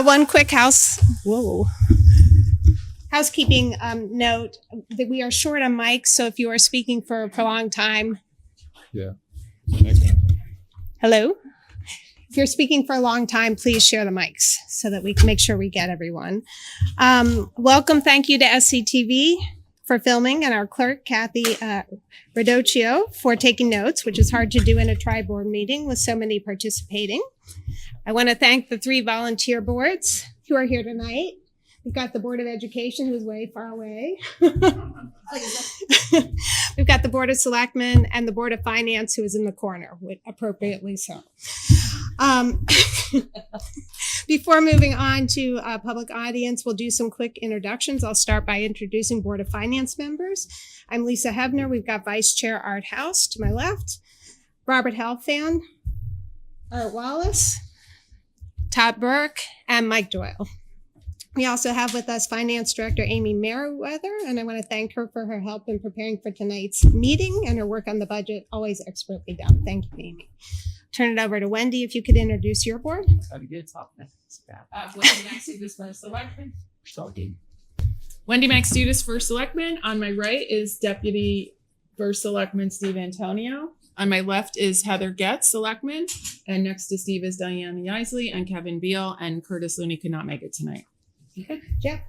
One quick housekeeping note that we are short on mics, so if you are speaking for a prolonged time. Yeah. Hello? If you're speaking for a long time, please share the mics so that we can make sure we get everyone. Welcome, thank you to SCTV for filming, and our clerk, Kathy Radocchio, for taking notes, which is hard to do in a tri-board meeting with so many participating. I want to thank the 3 volunteer boards who are here tonight. We've got the Board of Education, who's way far away. We've got the Board of Selectmen and the Board of Finance, who is in the corner, appropriately so. Before moving on to public audience, we'll do some quick introductions. I'll start by introducing Board of Finance members. I'm Lisa Hebner. We've got Vice Chair Art House to my left, Robert Helfand, Art Wallace, Todd Burke, and Mike Doyle. We also have with us Finance Director Amy Merriweather, and I want to thank her for her help in preparing for tonight's meeting and her work on the budget, always expertly done. Thank you, Amy. Turn it over to Wendy, if you could introduce your board. Wendy Maxidis, First Selectman. Wendy Maxidis, First Selectman. On my right is Deputy First Selectman Steve Antonio. On my left is Heather Getz, Selectman. And next to Steve is Diana Isley and Kevin Beal, and Curtis Looney could not make it tonight. Okay, Jeff.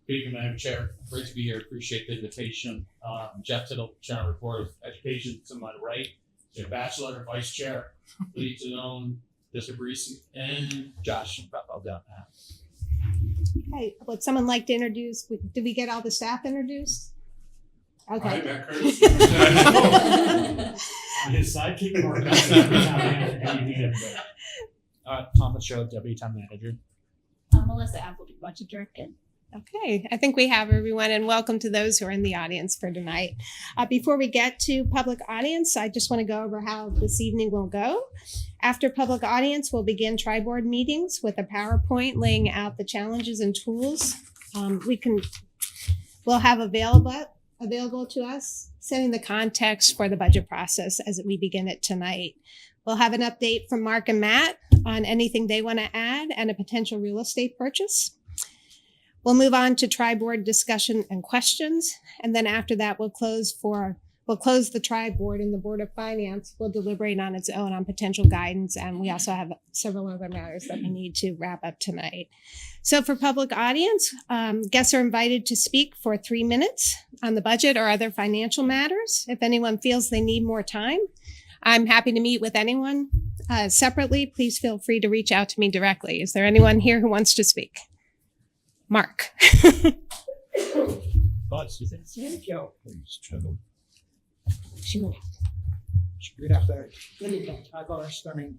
Good evening, Madam Chair. Great to be here. Appreciate the invitation. Jeff Tittle, Chairman of Board of Education. To my right, the Bachelor, Vice Chair, Lee Zanone, Disabrisi, and Josh. I'll down that. Okay, would someone like to introduce? Did we get all the staff introduced? Okay. Hi, Matt Curtis. His sidekick or Thomas Show, Deputy Town Manager. Melissa Appleby, Budget Director. Okay, I think we have everyone, and welcome to those who are in the audience for tonight. Before we get to public audience, I just want to go over how this evening will go. After public audience, we'll begin tri-board meetings with a PowerPoint laying out the challenges and tools we'll have available to us, setting the context for the budget process as we begin it tonight. We'll have an update from Mark and Matt on anything they want to add and a potential real estate purchase. We'll move on to tri-board discussion and questions. And then after that, we'll close the tri-board, and the Board of Finance will deliberate on its own on potential guidance. And we also have several other matters that we need to wrap up tonight. So for public audience, guests are invited to speak for 3 minutes on the budget or other financial matters. If anyone feels they need more time, I'm happy to meet with anyone separately. Please feel free to reach out to me directly. Is there anyone here who wants to speak? Mark. Good afternoon. Good evening. I've already studying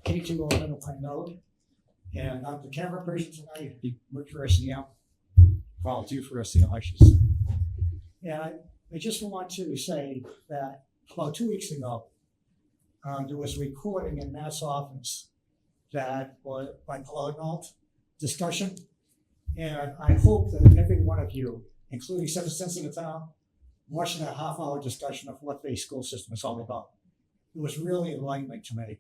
K2 on Middle Pine Road. And I'm the camera person tonight. He worked for SEM. Volunteer for SEM, I should say. And I just want to say that about 2 weeks ago, there was a recording in Matt's office that was by Polygonal discussion. And I hope that every one of you, including citizens of the town, watching that half-hour discussion of what the school system is all about. It was really enlightening to me,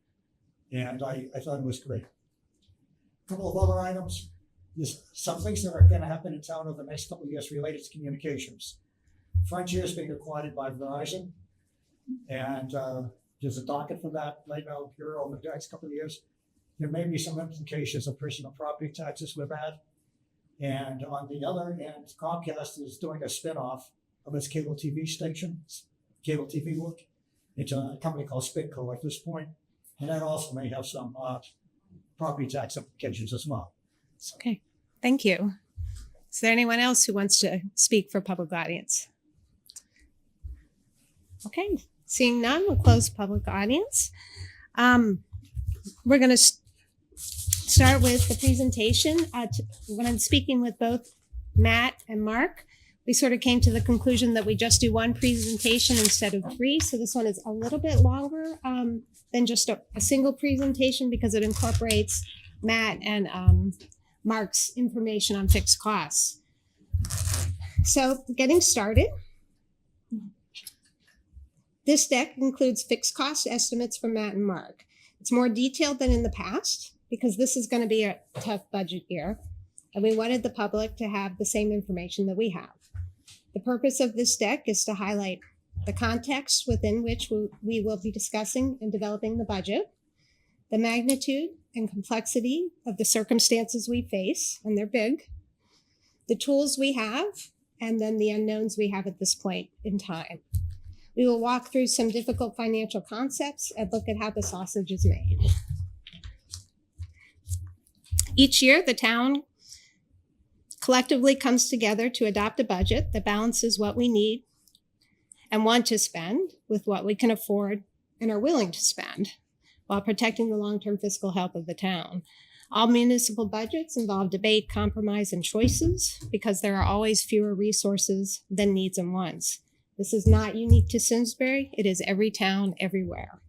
and I thought it was great. A couple of other items. There's some things that are going to happen in town over the next couple of years related to communications. Frontier is being acquired by Verizon, and there's a docket for that right now here over the next couple of years. There may be some implications of personal property taxes with that. And on the other end, Comcast is doing a spinoff of its cable TV station, cable TV work. It's a company called Spitco at this point, and that also may have some property tax implications as well. Okay, thank you. Is there anyone else who wants to speak for public audience? Okay, seeing none, we'll close public audience. We're going to start with the presentation. When I'm speaking with both Matt and Mark, we sort of came to the conclusion that we just do one presentation instead of 3. So this one is a little bit longer than just a single presentation because it incorporates Matt and Mark's information on fixed costs. So getting started. This deck includes fixed cost estimates from Matt and Mark. It's more detailed than in the past because this is going to be a tough budget year, and we wanted the public to have the same information that we have. The purpose of this deck is to highlight the context within which we will be discussing and developing the budget, the magnitude and complexity of the circumstances we face, and they're big, the tools we have, and then the unknowns we have at this point in time. We will walk through some difficult financial concepts and look at how the sausage is made. Each year, the town collectively comes together to adopt a budget that balances what we need and want to spend with what we can afford and are willing to spend, while protecting the long-term fiscal health of the town. All municipal budgets involve debate, compromise, and choices because there are always fewer resources than needs and wants. This is not unique to Simsbury. It is every town, everywhere.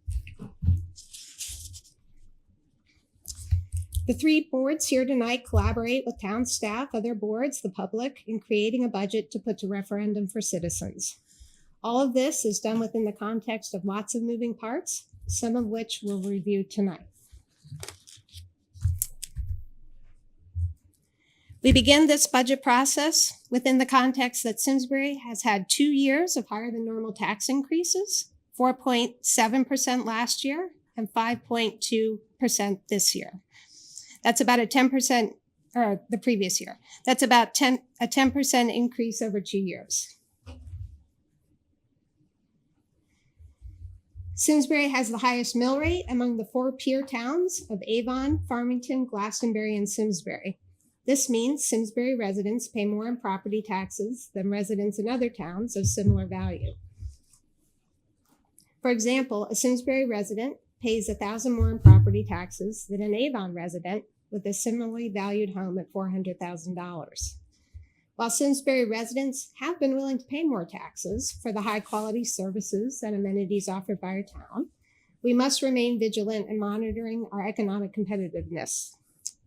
The three boards here tonight collaborate with town staff, other boards, the public, in creating a budget to put to referendum for citizens. All of this is done within the context of lots of moving parts, some of which we'll review tonight. We begin this budget process within the context that Simsbury has had 2 years of higher than normal tax increases, 4.7% last year and 5.2% this year. That's about a 10%, or the previous year. That's about a 10% increase over 2 years. Simsbury has the highest mill rate among the 4 peer towns of Avon, Farmington, Glastonbury, and Simsbury. This means Simsbury residents pay more in property taxes than residents in other towns of similar value. For example, a Simsbury resident pays $1,000 more in property taxes than an Avon resident with a similarly valued home at $400,000. While Simsbury residents have been willing to pay more taxes for the high quality services and amenities offered by our town, we must remain vigilant in monitoring our economic competitiveness.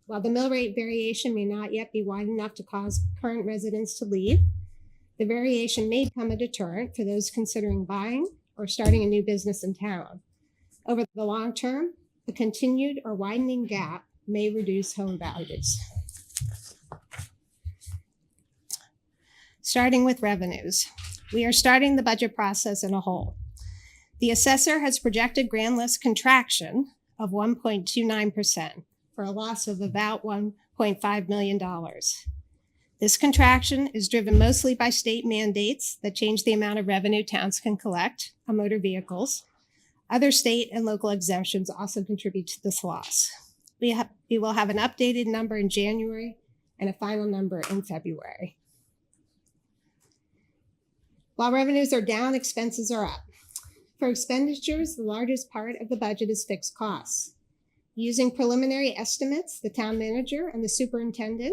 While the mill rate variation may not yet be wide enough to cause current residents to leave, the variation may become a deterrent for those considering buying or starting a new business in town. Over the long term, a continued or widening gap may reduce home values. Starting with revenues, we are starting the budget process in a hole. The assessor has projected grand list contraction of 1.29%. For a loss of about $1.5 million. This contraction is driven mostly by state mandates that change the amount of revenue towns can collect on motor vehicles. Other state and local exemptions also contribute to this loss. We will have an updated number in January and a final number in February. While revenues are down, expenses are up. For expenditures, the largest part of the budget is fixed costs. Using preliminary estimates, the town manager and the superintendent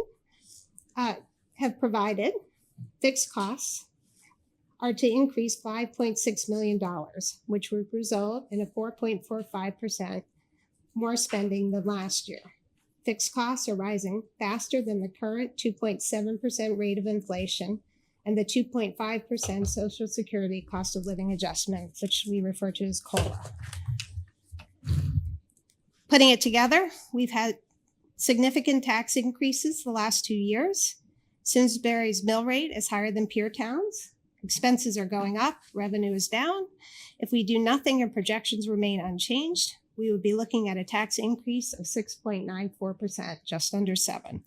have provided, fixed costs are to increase $5.6 million, which would result in a 4.45% more spending than last year. Fixed costs are rising faster than the current 2.7% rate of inflation and the 2.5% Social Security cost of living adjustment, which we refer to as COLA. Putting it together, we've had significant tax increases the last 2 years. Simsbury's mill rate is higher than peer towns. Expenses are going up, revenue is down. If we do nothing and projections remain unchanged, we would be looking at a tax increase of 6.94%, just under 7%.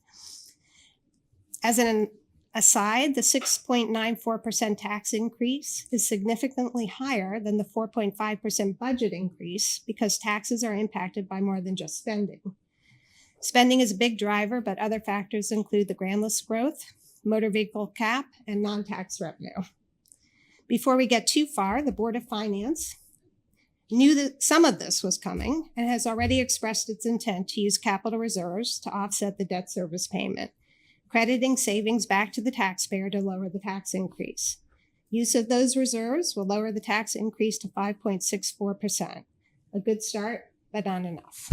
As an aside, the 6.94% tax increase is significantly higher than the 4.5% budget increase because taxes are impacted by more than just spending. Spending is a big driver, but other factors include the grand list growth, motor vehicle cap, and non-tax revenue. Before we get too far, the Board of Finance knew that some of this was coming and has already expressed its intent to use capital reserves to offset the debt service payment, crediting savings back to the taxpayer to lower the tax increase. Use of those reserves will lower the tax increase to 5.64%. A good start, but not enough.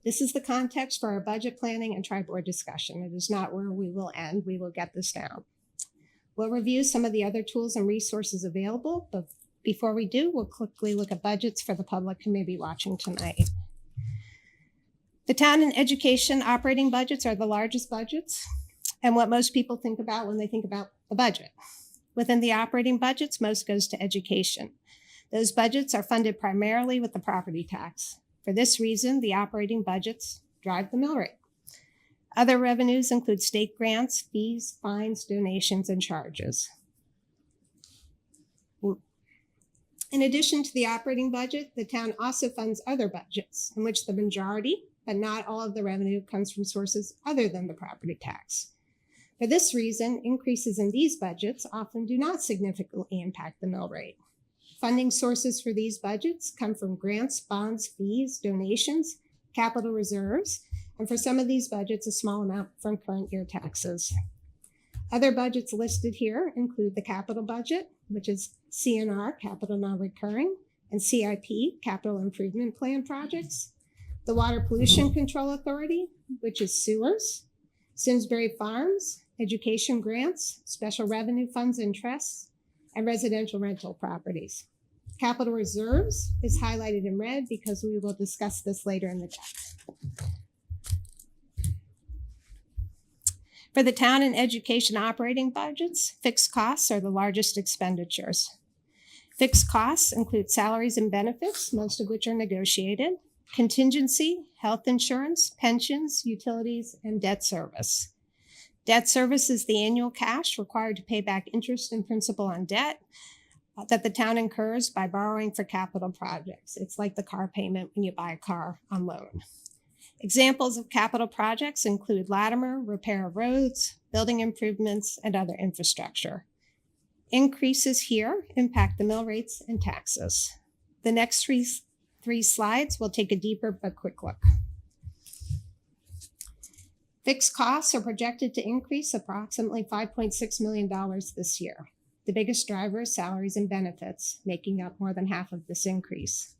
This is the context for our budget planning and Triboard discussion. It is not where we will end. We will get this down. We'll review some of the other tools and resources available, but before we do, we'll quickly look at budgets for the public who may be watching tonight. The town and education operating budgets are the largest budgets and what most people think about when they think about the budget. Within the operating budgets, most goes to education. Those budgets are funded primarily with the property tax. For this reason, the operating budgets drive the mill rate. Other revenues include state grants, fees, fines, donations, and charges. In addition to the operating budget, the town also funds other budgets in which the majority, but not all of the revenue comes from sources other than the property tax. For this reason, increases in these budgets often do not significantly impact the mill rate. Funding sources for these budgets come from grants, bonds, fees, donations, capital reserves, and for some of these budgets, a small amount from current year taxes. Other budgets listed here include the capital budget, which is CNR, capital non-recurring, and CIP, capital improvement plan projects, the Water Pollution Control Authority, which is sewers, Simsbury Farms, education grants, special revenue funds and trusts, and residential rental properties. Capital reserves is highlighted in red because we will discuss this later in the deck. For the town and education operating budgets, fixed costs are the largest expenditures. Fixed costs include salaries and benefits, most of which are negotiated, contingency, health insurance, pensions, utilities, and debt service. Debt service is the annual cash required to pay back interest and principal on debt that the town incurs by borrowing for capital projects. It's like the car payment when you buy a car on loan. Examples of capital projects include Latimer, repair of roads, building improvements, and other infrastructure. Increases here impact the mill rates and taxes. The next three slides will take a deeper but quick look. Fixed costs are projected to increase approximately $5.6 million this year. The biggest driver is salaries and benefits, making up more than half of this increase.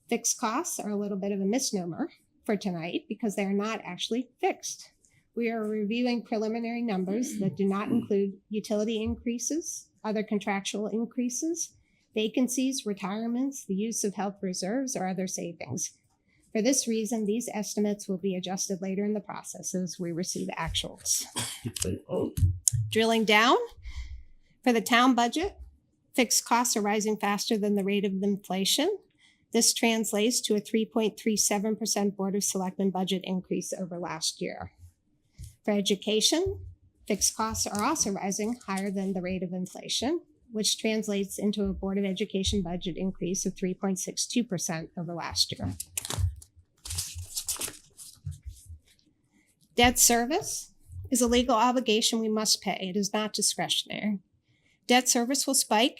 Fixed costs are a little bit of a misnomer for tonight because they are not actually fixed. We are reviewing preliminary numbers that do not include utility increases, other contractual increases, vacancies, retirements, the use of health reserves, or other savings. For this reason, these estimates will be adjusted later in the process as we receive actuals. Drilling down, for the town budget, fixed costs are rising faster than the rate of inflation. This translates to a 3.37% Board of Selectmen budget increase over last year. For education, fixed costs are also rising higher than the rate of inflation, which translates into a Board of Education budget increase of 3.62% over last year. Debt service is a legal obligation we must pay. It is not discretionary. Debt service will spike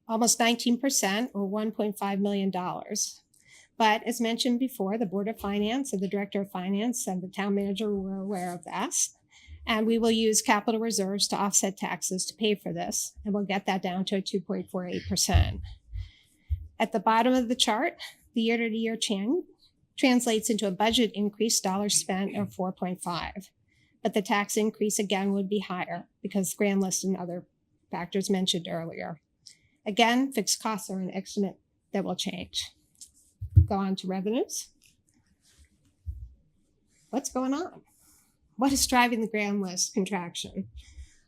almost 19% or $1.5 million. But as mentioned before, the Board of Finance and the Director of Finance and the Town Manager were aware of this. And we will use capital reserves to offset taxes to pay for this. And we'll get that down to a 2.48%. At the bottom of the chart, the year-to-year change translates into a budget increase dollars spent of 4.5. But the tax increase again would be higher because grand list and other factors mentioned earlier. Again, fixed costs are an estimate that will change. Go on to revenues. What's going on? What is driving the grand list contraction?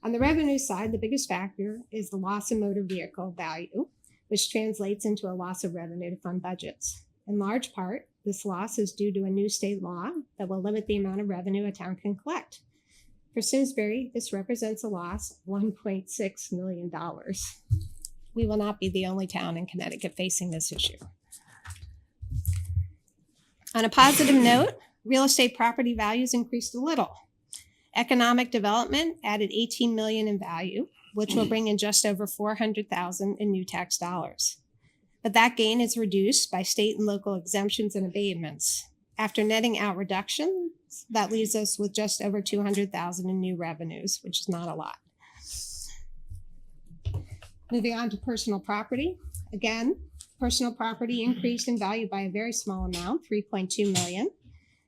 On the revenue side, the biggest factor is the loss in motor vehicle value, which translates into a loss of revenue to fund budgets. In large part, this loss is due to a new state law that will limit the amount of revenue a town can collect. For Simsbury, this represents a loss of $1.6 million. We will not be the only town in Connecticut facing this issue. On a positive note, real estate property values increased a little. Economic development added $18 million in value, which will bring in just over $400,000 in new tax dollars. But that gain is reduced by state and local exemptions and abatements. After netting out reductions, that leaves us with just over $200,000 in new revenues, which is not a lot. Moving on to personal property. Again, personal property increased in value by a very small amount, $3.2 million.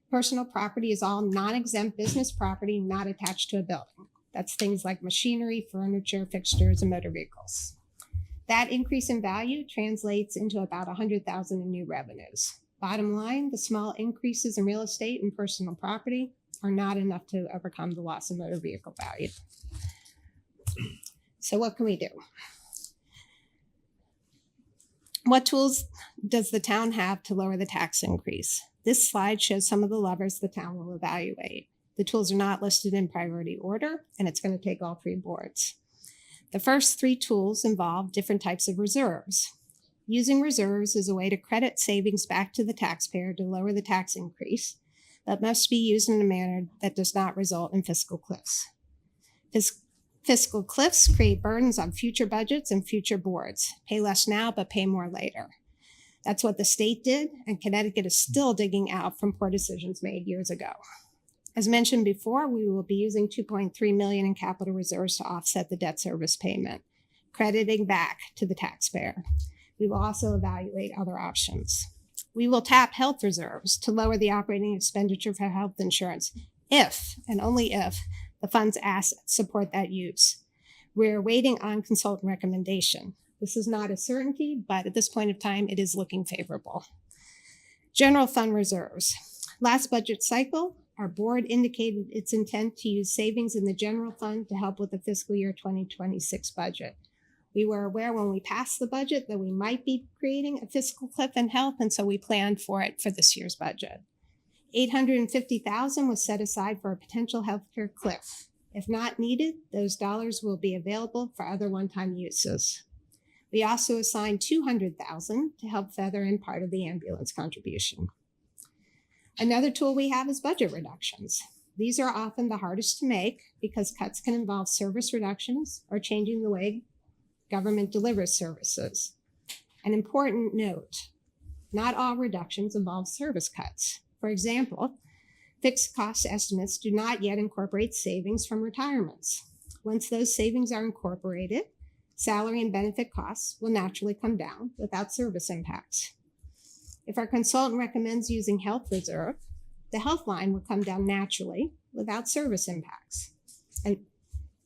Personal property is all non-exempt business property not attached to a building. That's things like machinery, furniture, fixtures, and motor vehicles. That increase in value translates into about $100,000 in new revenues. Bottom line, the small increases in real estate and personal property are not enough to overcome the loss of motor vehicle value. So what can we do? What tools does the town have to lower the tax increase? This slide shows some of the levers the town will evaluate. The tools are not listed in priority order, and it's going to take all three boards. The first three tools involve different types of reserves. Using reserves is a way to credit savings back to the taxpayer to lower the tax increase, but must be used in a manner that does not result in fiscal cliffs. Fiscal cliffs create burdens on future budgets and future boards. Pay less now, but pay more later. That's what the state did, and Connecticut is still digging out from poor decisions made years ago. As mentioned before, we will be using $2.3 million in capital reserves to offset the debt service payment, crediting back to the taxpayer. We will also evaluate other options. We will tap health reserves to lower the operating expenditure for health insurance if, and only if, the fund's assets support that use. We're waiting on consultant recommendation. This is not a certainty, but at this point of time, it is looking favorable. General fund reserves. Last budget cycle, our board indicated its intent to use savings in the general fund to help with the fiscal year 2026 budget. We were aware when we passed the budget that we might be creating a fiscal cliff in health, and so we planned for it for this year's budget. $850,000 was set aside for a potential healthcare cliff. If not needed, those dollars will be available for other one-time uses. We also assigned $200,000 to help feather in part of the ambulance contribution. Another tool we have is budget reductions. These are often the hardest to make because cuts can involve service reductions or changing the way government delivers services. An important note, not all reductions involve service cuts. For example, fixed cost estimates do not yet incorporate savings from retirements. Once those savings are incorporated, salary and benefit costs will naturally come down without service impacts. If our consultant recommends using health reserve, the health line will come down naturally without service impacts. And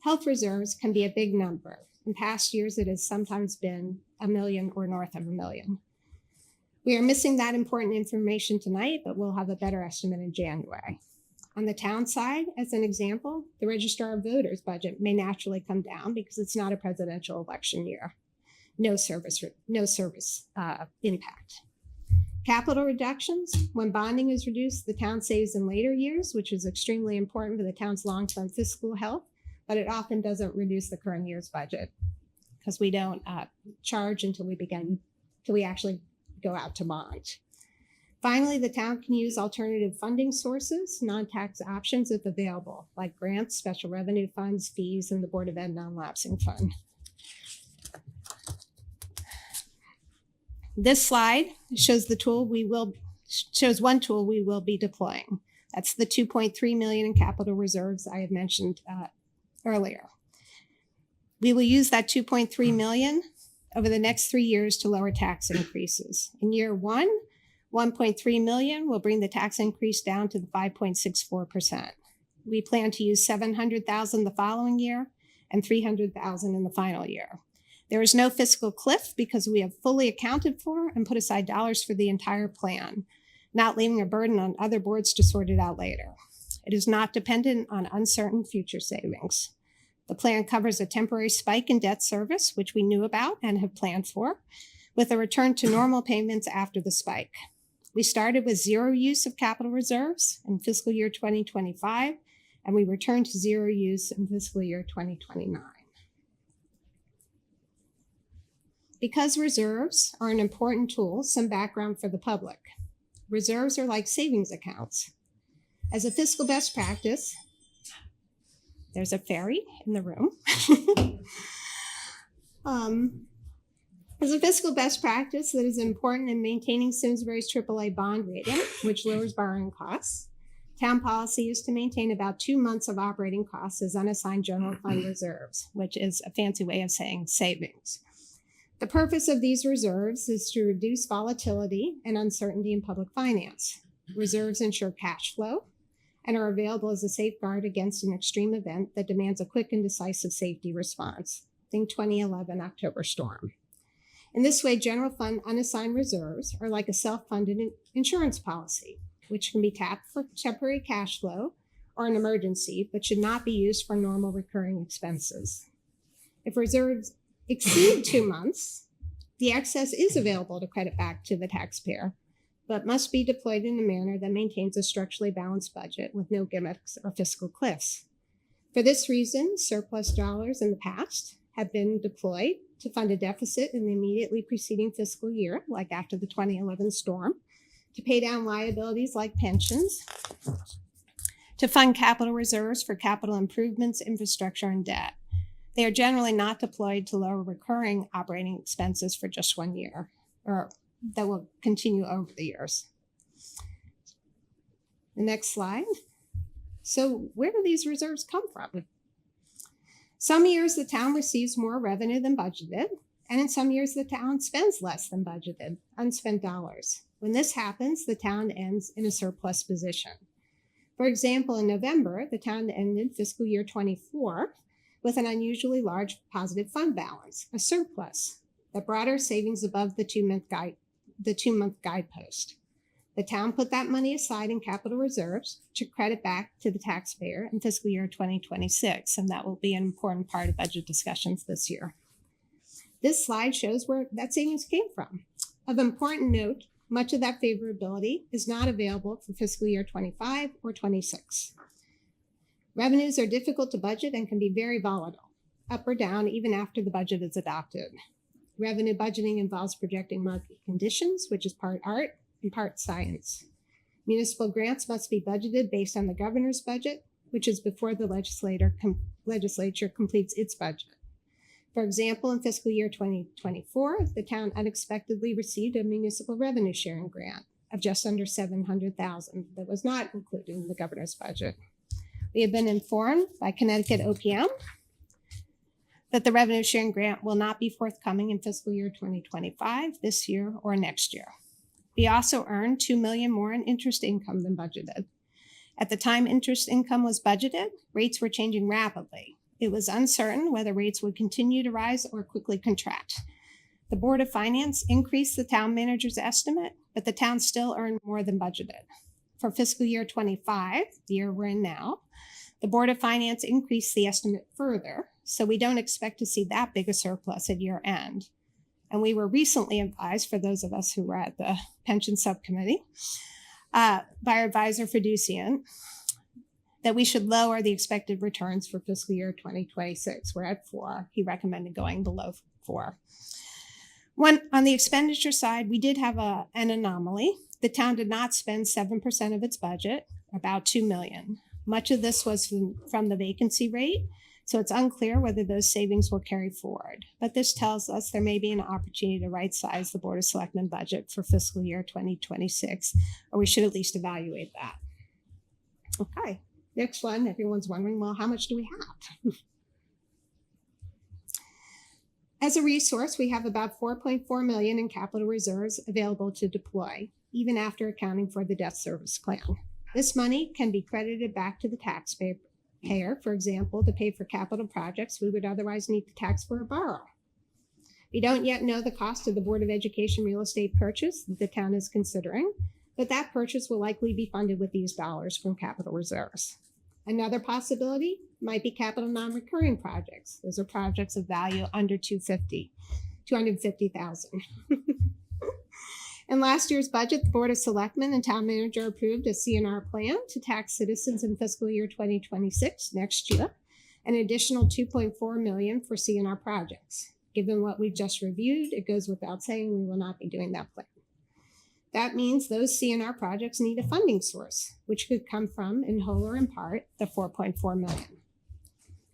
health reserves can be a big number. In past years, it has sometimes been $1 million or north of $1 million. We are missing that important information tonight, but we'll have a better estimate in January. On the town side, as an example, the Registrar of Voters budget may naturally come down because it's not a presidential election year. No service impact. Capital reductions, when bonding is reduced, the town saves in later years, which is extremely important for the town's long-term fiscal health, but it often doesn't reduce the current year's budget because we don't charge until we actually go out to bond. Finally, the town can use alternative funding sources, non-tax options if available, like grants, special revenue funds, fees, and the Board of Ed non-lapsing fund. This slide shows one tool we will be deploying. That's the $2.3 million in capital reserves I had mentioned earlier. We will use that $2.3 million over the next 3 years to lower tax increases. In year one, $1.3 million will bring the tax increase down to the 5.64%. We plan to use $700,000 the following year and $300,000 in the final year. There is no fiscal cliff because we have fully accounted for and put aside dollars for the entire plan, not leaving a burden on other boards to sort it out later. It is not dependent on uncertain future savings. The plan covers a temporary spike in debt service, which we knew about and have planned for, with a return to normal payments after the spike. We started with zero use of capital reserves in fiscal year 2025, and we returned to zero use in fiscal year 2029. Because reserves are an important tool, some background for the public. Reserves are like savings accounts. As a fiscal best practice, there's a fairy in the room. As a fiscal best practice that is important in maintaining Simsbury's AAA bond rating, which lowers borrowing costs, town policy is to maintain about 2 months of operating costs as unassigned general fund reserves, which is a fancy way of saying savings. The purpose of these reserves is to reduce volatility and uncertainty in public finance. Reserves ensure cash flow and are available as a safeguard against an extreme event that demands a quick and decisive safety response. Think 2011 October storm. In this way, general fund unassigned reserves are like a self-funded insurance policy, which can be tapped for temporary cash flow or an emergency, but should not be used for normal recurring expenses. If reserves exceed 2 months, the excess is available to credit back to the taxpayer, but must be deployed in a manner that maintains a structurally balanced budget with no gimmicks or fiscal cliffs. For this reason, surplus dollars in the past have been deployed to fund a deficit in the immediately preceding fiscal year, like after the 2011 storm, to pay down liabilities like pensions, to fund capital reserves for capital improvements, infrastructure, and debt. They are generally not deployed to lower recurring operating expenses for just 1 year, or that will continue over the years. The next slide. So where do these reserves come from? Some years the town receives more revenue than budgeted, and in some years the town spends less than budgeted, unspent dollars. When this happens, the town ends in a surplus position. For example, in November, the town ended fiscal year 24 with an unusually large positive fund balance, a surplus, that brought our savings above the two-month guidepost. The town put that money aside in capital reserves to credit back to the taxpayer in fiscal year 2026, and that will be an important part of budget discussions this year. This slide shows where that savings came from. Of important note, much of that favorability is not available for fiscal year 25 or 26. Revenues are difficult to budget and can be very volatile, up or down even after the budget is adopted. Revenue budgeting involves projecting market conditions, which is part art and part science. Municipal grants must be budgeted based on the governor's budget, which is before the legislature completes its budget. For example, in fiscal year 2024, the town unexpectedly received a municipal revenue sharing grant of just under $700,000 that was not included in the governor's budget. We have been informed by Connecticut OPM that the revenue sharing grant will not be forthcoming in fiscal year 2025, this year or next year. We also earned $2 million more in interest income than budgeted. At the time interest income was budgeted, rates were changing rapidly. It was uncertain whether rates would continue to rise or quickly contract. The Board of Finance increased the town manager's estimate, but the town still earned more than budgeted. For fiscal year 25, the year we're in now, the Board of Finance increased the estimate further, so we don't expect to see that big a surplus at year end. And we were recently advised, for those of us who were at the pension subcommittee, by our advisor Fiducian, that we should lower the expected returns for fiscal year 2026. We're at 4. He recommended going below 4. On the expenditure side, we did have an anomaly. The town did not spend 7% of its budget, about $2 million. Much of this was from the vacancy rate, so it's unclear whether those savings will carry forward. But this tells us there may be an opportunity to right-size the Board of Selectmen budget for fiscal year 2026, or we should at least evaluate that. Okay, next one. Everyone's wondering, well, how much do we have? As a resource, we have about $4.4 million in capital reserves available to deploy, even after accounting for the debt service plan. This money can be credited back to the taxpayer, for example, to pay for capital projects we would otherwise need to tax for or borrow. We don't yet know the cost of the Board of Education real estate purchase that the town is considering, but that purchase will likely be funded with these dollars from capital reserves. Another possibility might be capital non-recurring projects. Those are projects of value under $250,000. In last year's budget, the Board of Selectmen and Town Manager approved a CNR plan to tax citizens in fiscal year 2026, next year, an additional $2.4 million for CNR projects. Given what we've just reviewed, it goes without saying we will not be doing that plan. That means those CNR projects need a funding source, which could come from, in whole or in part, the $4.4 million.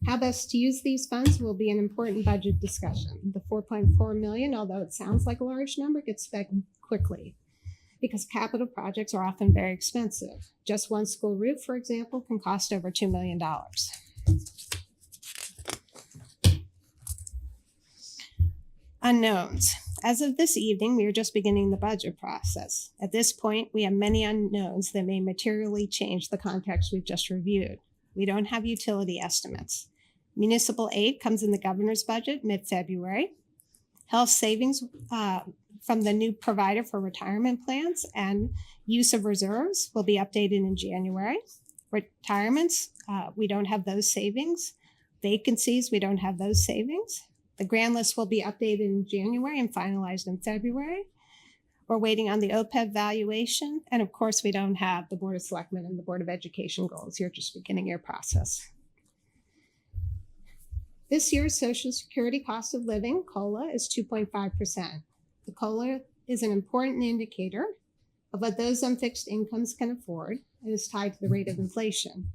How best to use these funds will be an important budget discussion. The $4.4 million, although it sounds like a large number, gets spent quickly because capital projects are often very expensive. Just one school roof, for example, can cost over $2 million. Unknowns. As of this evening, we are just beginning the budget process. At this point, we have many unknowns that may materially change the context we've just reviewed. We don't have utility estimates. Municipal aid comes in the governor's budget mid-February. Health savings from the new provider for retirement plans and use of reserves will be updated in January. Retirements, we don't have those savings. Vacancies, we don't have those savings. The grand list will be updated in January and finalized in February. We're waiting on the OPEB valuation. And of course, we don't have the Board of Selectmen and the Board of Education goals. You're just beginning your process. This year's Social Security cost of living, COLA, is 2.5%. The COLA is an important indicator of what those on fixed incomes can afford and is tied to the rate of inflation.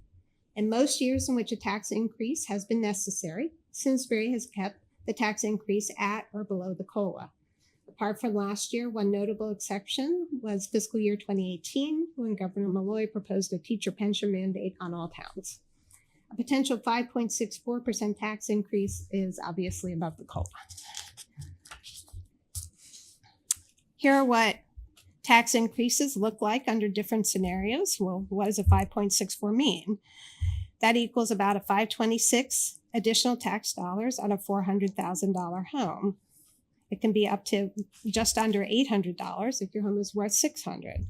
In most years in which a tax increase has been necessary, Simsbury has kept the tax increase at or below the COLA. Apart from last year, one notable exception was fiscal year 2018, when Governor Malloy proposed a teacher pension mandate on all towns. A potential 5.64% tax increase is obviously above the COLA. Here are what tax increases look like under different scenarios. Well, what does a 5.64 mean? That equals about a $526 additional tax dollars on a $400,000 home. It can be up to just under $800 if your home is worth $600.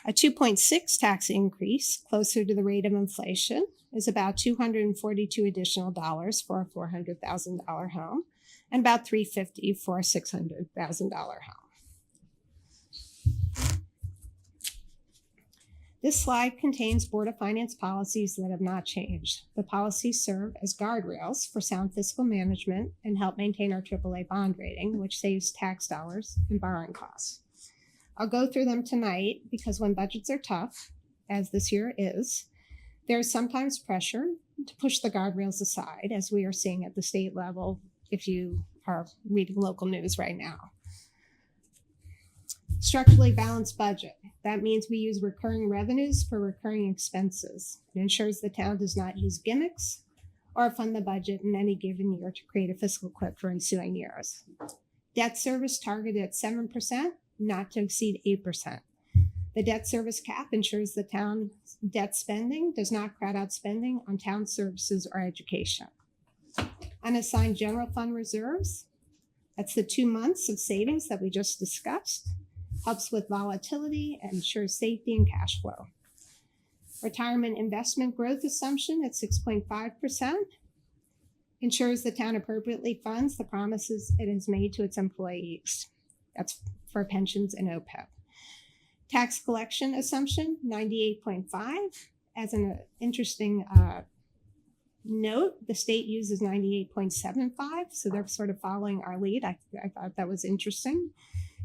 A 2.6 tax increase, closer to the rate of inflation, is about $242 additional dollars for a $400,000 home and about $350 for a $600,000 home. This slide contains Board of Finance policies that have not changed. The policies serve as guardrails for sound fiscal management and help maintain our AAA bond rating, which saves tax dollars and borrowing costs. I'll go through them tonight because when budgets are tough, as this year is, there is sometimes pressure to push the guardrails aside, as we are seeing at the state level if you are reading local news right now. Structurally balanced budget. That means we use recurring revenues for recurring expenses. It ensures the town does not use gimmicks or fund the budget in any given year to create a fiscal cliff for ensuing years. Debt service targeted at 7%, not to exceed 8%. The debt service cap ensures the town's debt spending does not crowd out spending on town services or education. Unassigned general fund reserves, that's the 2 months of savings that we just discussed. Helps with volatility and ensures safety and cash flow. Retirement investment growth assumption at 6.5% ensures the town appropriately funds the promises it has made to its employees. That's for pensions and OPEB. Tax collection assumption, 98.5. As an interesting note, the state uses 98.75, so they're sort of following our lead. I thought that was interesting.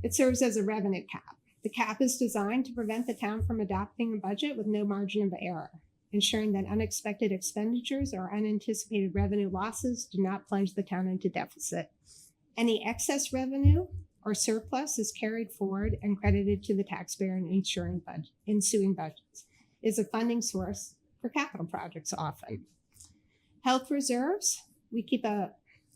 It serves as a revenue cap. The cap is designed to prevent the town from adopting a budget with no margin of error, ensuring that unexpected expenditures or unanticipated revenue losses do not plunge the town into deficit. Any excess revenue or surplus is carried forward and credited to the taxpayer in ensuing budgets. It is a funding source for capital projects often. Health reserves, we keep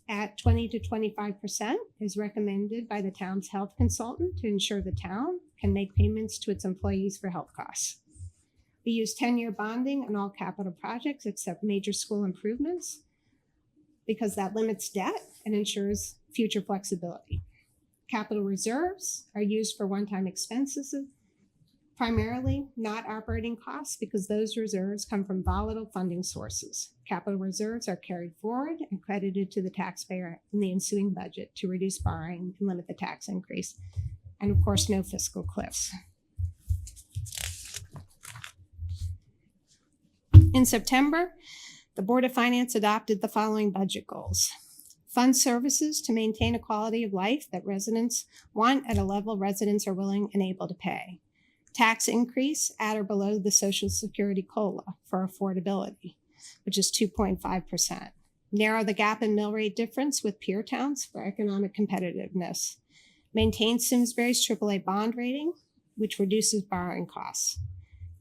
at 20 to 25% is recommended by the town's health consultant to ensure the town can make payments to its employees for health costs. We use 10-year bonding on all capital projects except major school improvements because that limits debt and ensures future flexibility. Capital reserves are used for one-time expenses, primarily not operating costs because those reserves come from volatile funding sources. Capital reserves are carried forward and credited to the taxpayer in the ensuing budget to reduce borrowing and limit the tax increase. And of course, no fiscal cliffs. In September, the Board of Finance adopted the following budget goals. Fund services to maintain a quality of life that residents want at a level residents are willing and able to pay. Tax increase at or below the Social Security COLA for affordability, which is 2.5%. Narrow the gap in mill rate difference with peer towns for economic competitiveness. Maintain Simsbury's AAA bond rating, which reduces borrowing costs.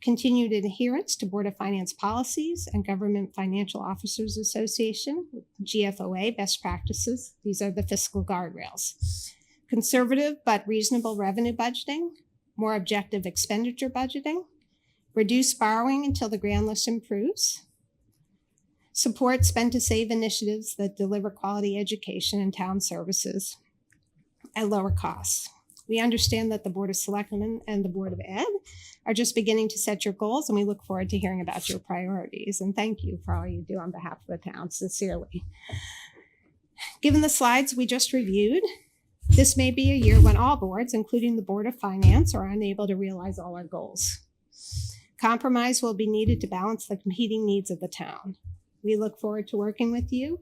Continued adherence to Board of Finance policies and Government Financial Officers Association, GFOA best practices. These are the fiscal guardrails. Conservative but reasonable revenue budgeting, more objective expenditure budgeting, reduce borrowing until the grand list improves, Support spend to save initiatives that deliver quality education and town services at lower costs. We understand that the Board of Selectmen and the Board of Ed are just beginning to set your goals, and we look forward to hearing about your priorities. And thank you for all you do on behalf of the town, sincerely. Given the slides we just reviewed, this may be a year when all boards, including the Board of Finance, are unable to realize all our goals. Compromise will be needed to balance the competing needs of the town. We look forward to working with you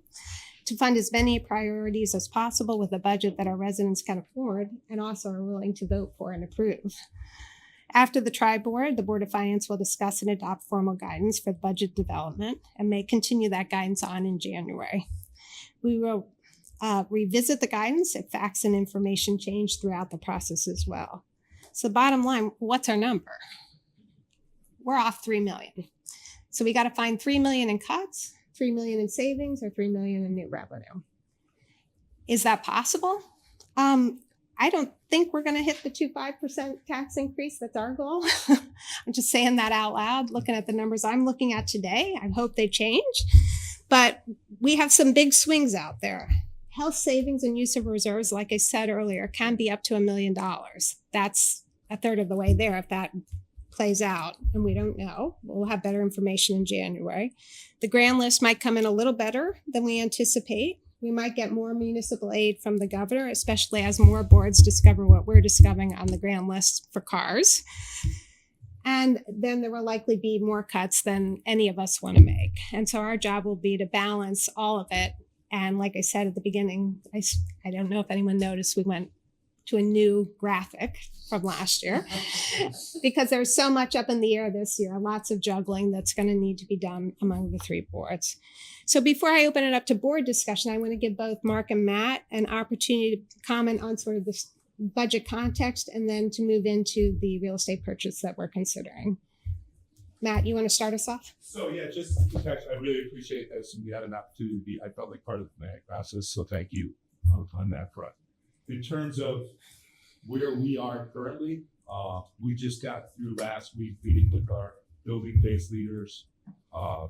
to fund as many priorities as possible with a budget that our residents can afford and also are willing to vote for and approve. After the Triboard, the Board of Finance will discuss and adopt formal guidance for budget development and may continue that guidance on in January. We will revisit the guidance if facts and information change throughout the process as well. So bottom line, what's our number? We're off $3 million. So we got to find $3 million in cuts, $3 million in savings, or $3 million in new revenue. Is that possible? I don't think we're going to hit the 2.5% tax increase. That's our goal. I'm just saying that out loud, looking at the numbers I'm looking at today. I hope they change. But we have some big swings out there. Health savings and use of reserves, like I said earlier, can be up to $1 million. That's a third of the way there if that plays out, and we don't know. We'll have better information in January. The grand list might come in a little better than we anticipate. We might get more municipal aid from the governor, especially as more boards discover what we're discovering on the grand list for cars. And then there will likely be more cuts than any of us want to make. And so our job will be to balance all of it. And like I said at the beginning, I don't know if anyone noticed, we went to a new graphic from last year because there's so much up in the air this year, lots of juggling that's going to need to be done among the three boards. So before I open it up to board discussion, I want to give both Mark and Matt an opportunity to comment on sort of this budget context and then to move into the real estate purchase that we're considering. Matt, you want to start us off? So yeah, just context, I really appreciate this. We had an opportunity to be, I felt like part of the planning process, so thank you on that front. In terms of where we are currently, we just got through last week meeting with our building-based leaders, our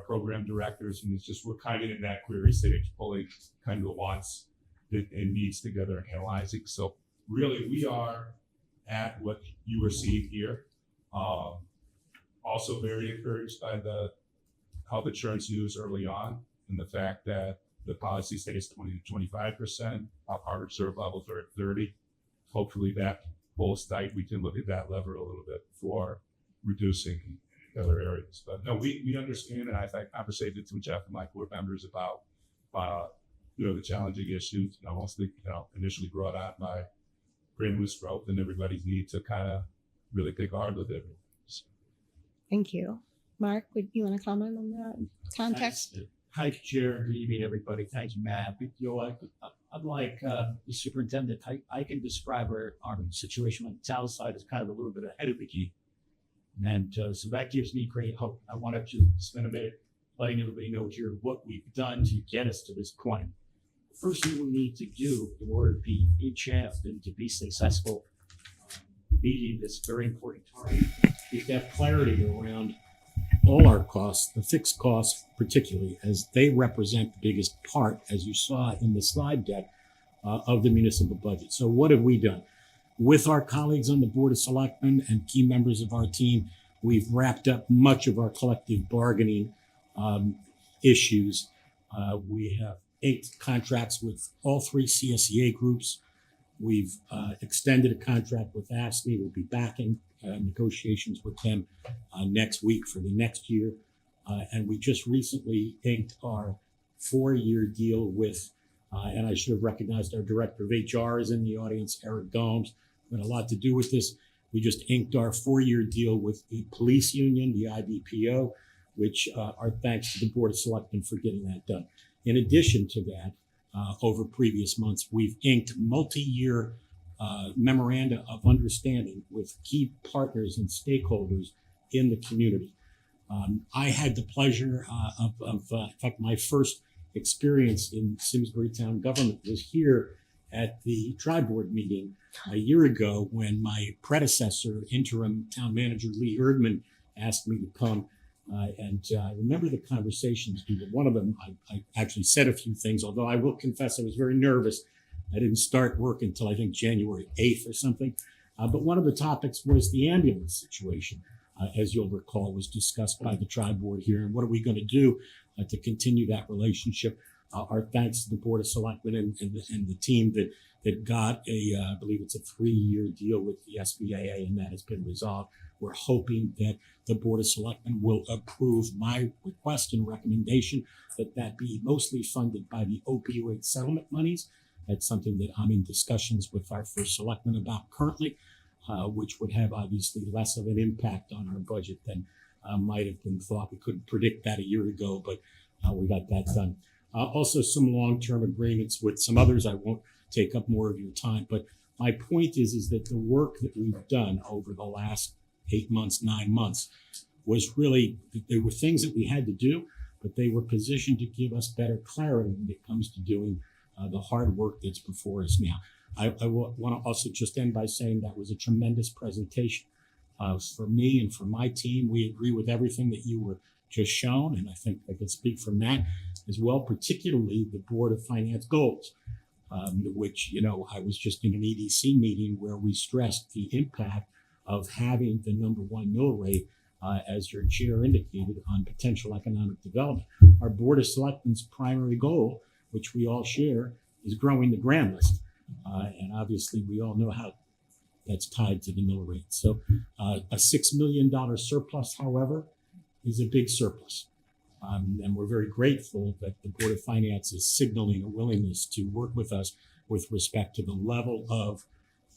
program directors, and it's just we're kind of in that query stage, pulling kind of the wants and needs together and analyzing. So really, we are at what you were seeing here. Also very encouraged by the health insurance news early on and the fact that the policy stays 20 to 25%, our reserve levels are at 30. Hopefully that holds tight. We can look at that lever a little bit for reducing other areas. But no, we understand, and I've had conversations with Jeff and my board members about the challenging issues, mostly initially brought on by brainless growth and everybody's need to kind of really take hard with it. Thank you. Mark, would you want to comment on that context? Hi, Chair. Good evening, everybody. Thank you, Matt. I'd like the superintendent. I can describe our situation on the south side as kind of a little bit ahead of the key. And so that gives me great hope. I wanted to spend a minute letting everybody know here what we've done to get us to this point. First thing we need to do in order to be in chance and to be successful meeting this very important target is to have clarity around all our costs, the fixed costs particularly, as they represent the biggest part, as you saw in the slide deck, of the municipal budget. So what have we done? With our colleagues on the Board of Selectmen and key members of our team, we've wrapped up much of our collective bargaining issues. We have 8 contracts with all 3 CSEA groups. We've extended a contract with AFSCME. We'll be back in negotiations with them next week for the next year. And we just recently inked our 4-year deal with, and I should have recognized our director of HR is in the audience, Eric Gomes, had a lot to do with this. We just inked our 4-year deal with the police union, the IBPO, which our thanks to the Board of Selectmen for getting that done. In addition to that, over previous months, we've inked multi-year memoranda of understanding with key partners and stakeholders in the community. I had the pleasure in fact, my first experience in Simsbury town government was here at the Triboard meeting a year ago when my predecessor, interim town manager Lee Erdman, asked me to come And I remember the conversations. One of them, I actually said a few things, although I will confess I was very nervous. I didn't start work until I think January 8th or something. But one of the topics was the ambulance situation, as you'll recall, was discussed by the Triboard here. And what are we going to do to continue that relationship? Our thanks to the Board of Selectmen and the team that got I believe it's a 3-year deal with the SBAA, and that has been resolved. We're hoping that the Board of Selectmen will approve my request and recommendation that be mostly funded by the opioid settlement monies. That's something that I'm in discussions with our first selectman about currently, which would have obviously less of an impact on our budget than might have been thought. We couldn't predict that a year ago, but we got that done. Also, some long-term agreements with some others. I won't take up more of your time, but my point is that the work that we've done over the last 8 months, 9 months was really, there were things that we had to do, but they were positioned to give us better clarity when it comes to doing the hard work that's before us now. I want to also just end by saying that was a tremendous presentation. For me and for my team, we agree with everything that you were just shown, and I think I can speak from that as well, particularly the Board of Finance goals, which, I was just in an EDC meeting where we stressed the impact of having the #1 mill rate, as your chair indicated, on potential economic development. Our Board of Selectmen's primary goal, which we all share, is growing the grand list. And obviously we all know how that's tied to the mill rate. So a $6 million surplus, however, is a big surplus. And we're very grateful that the Board of Finance is signaling a willingness to work with us with respect to the level of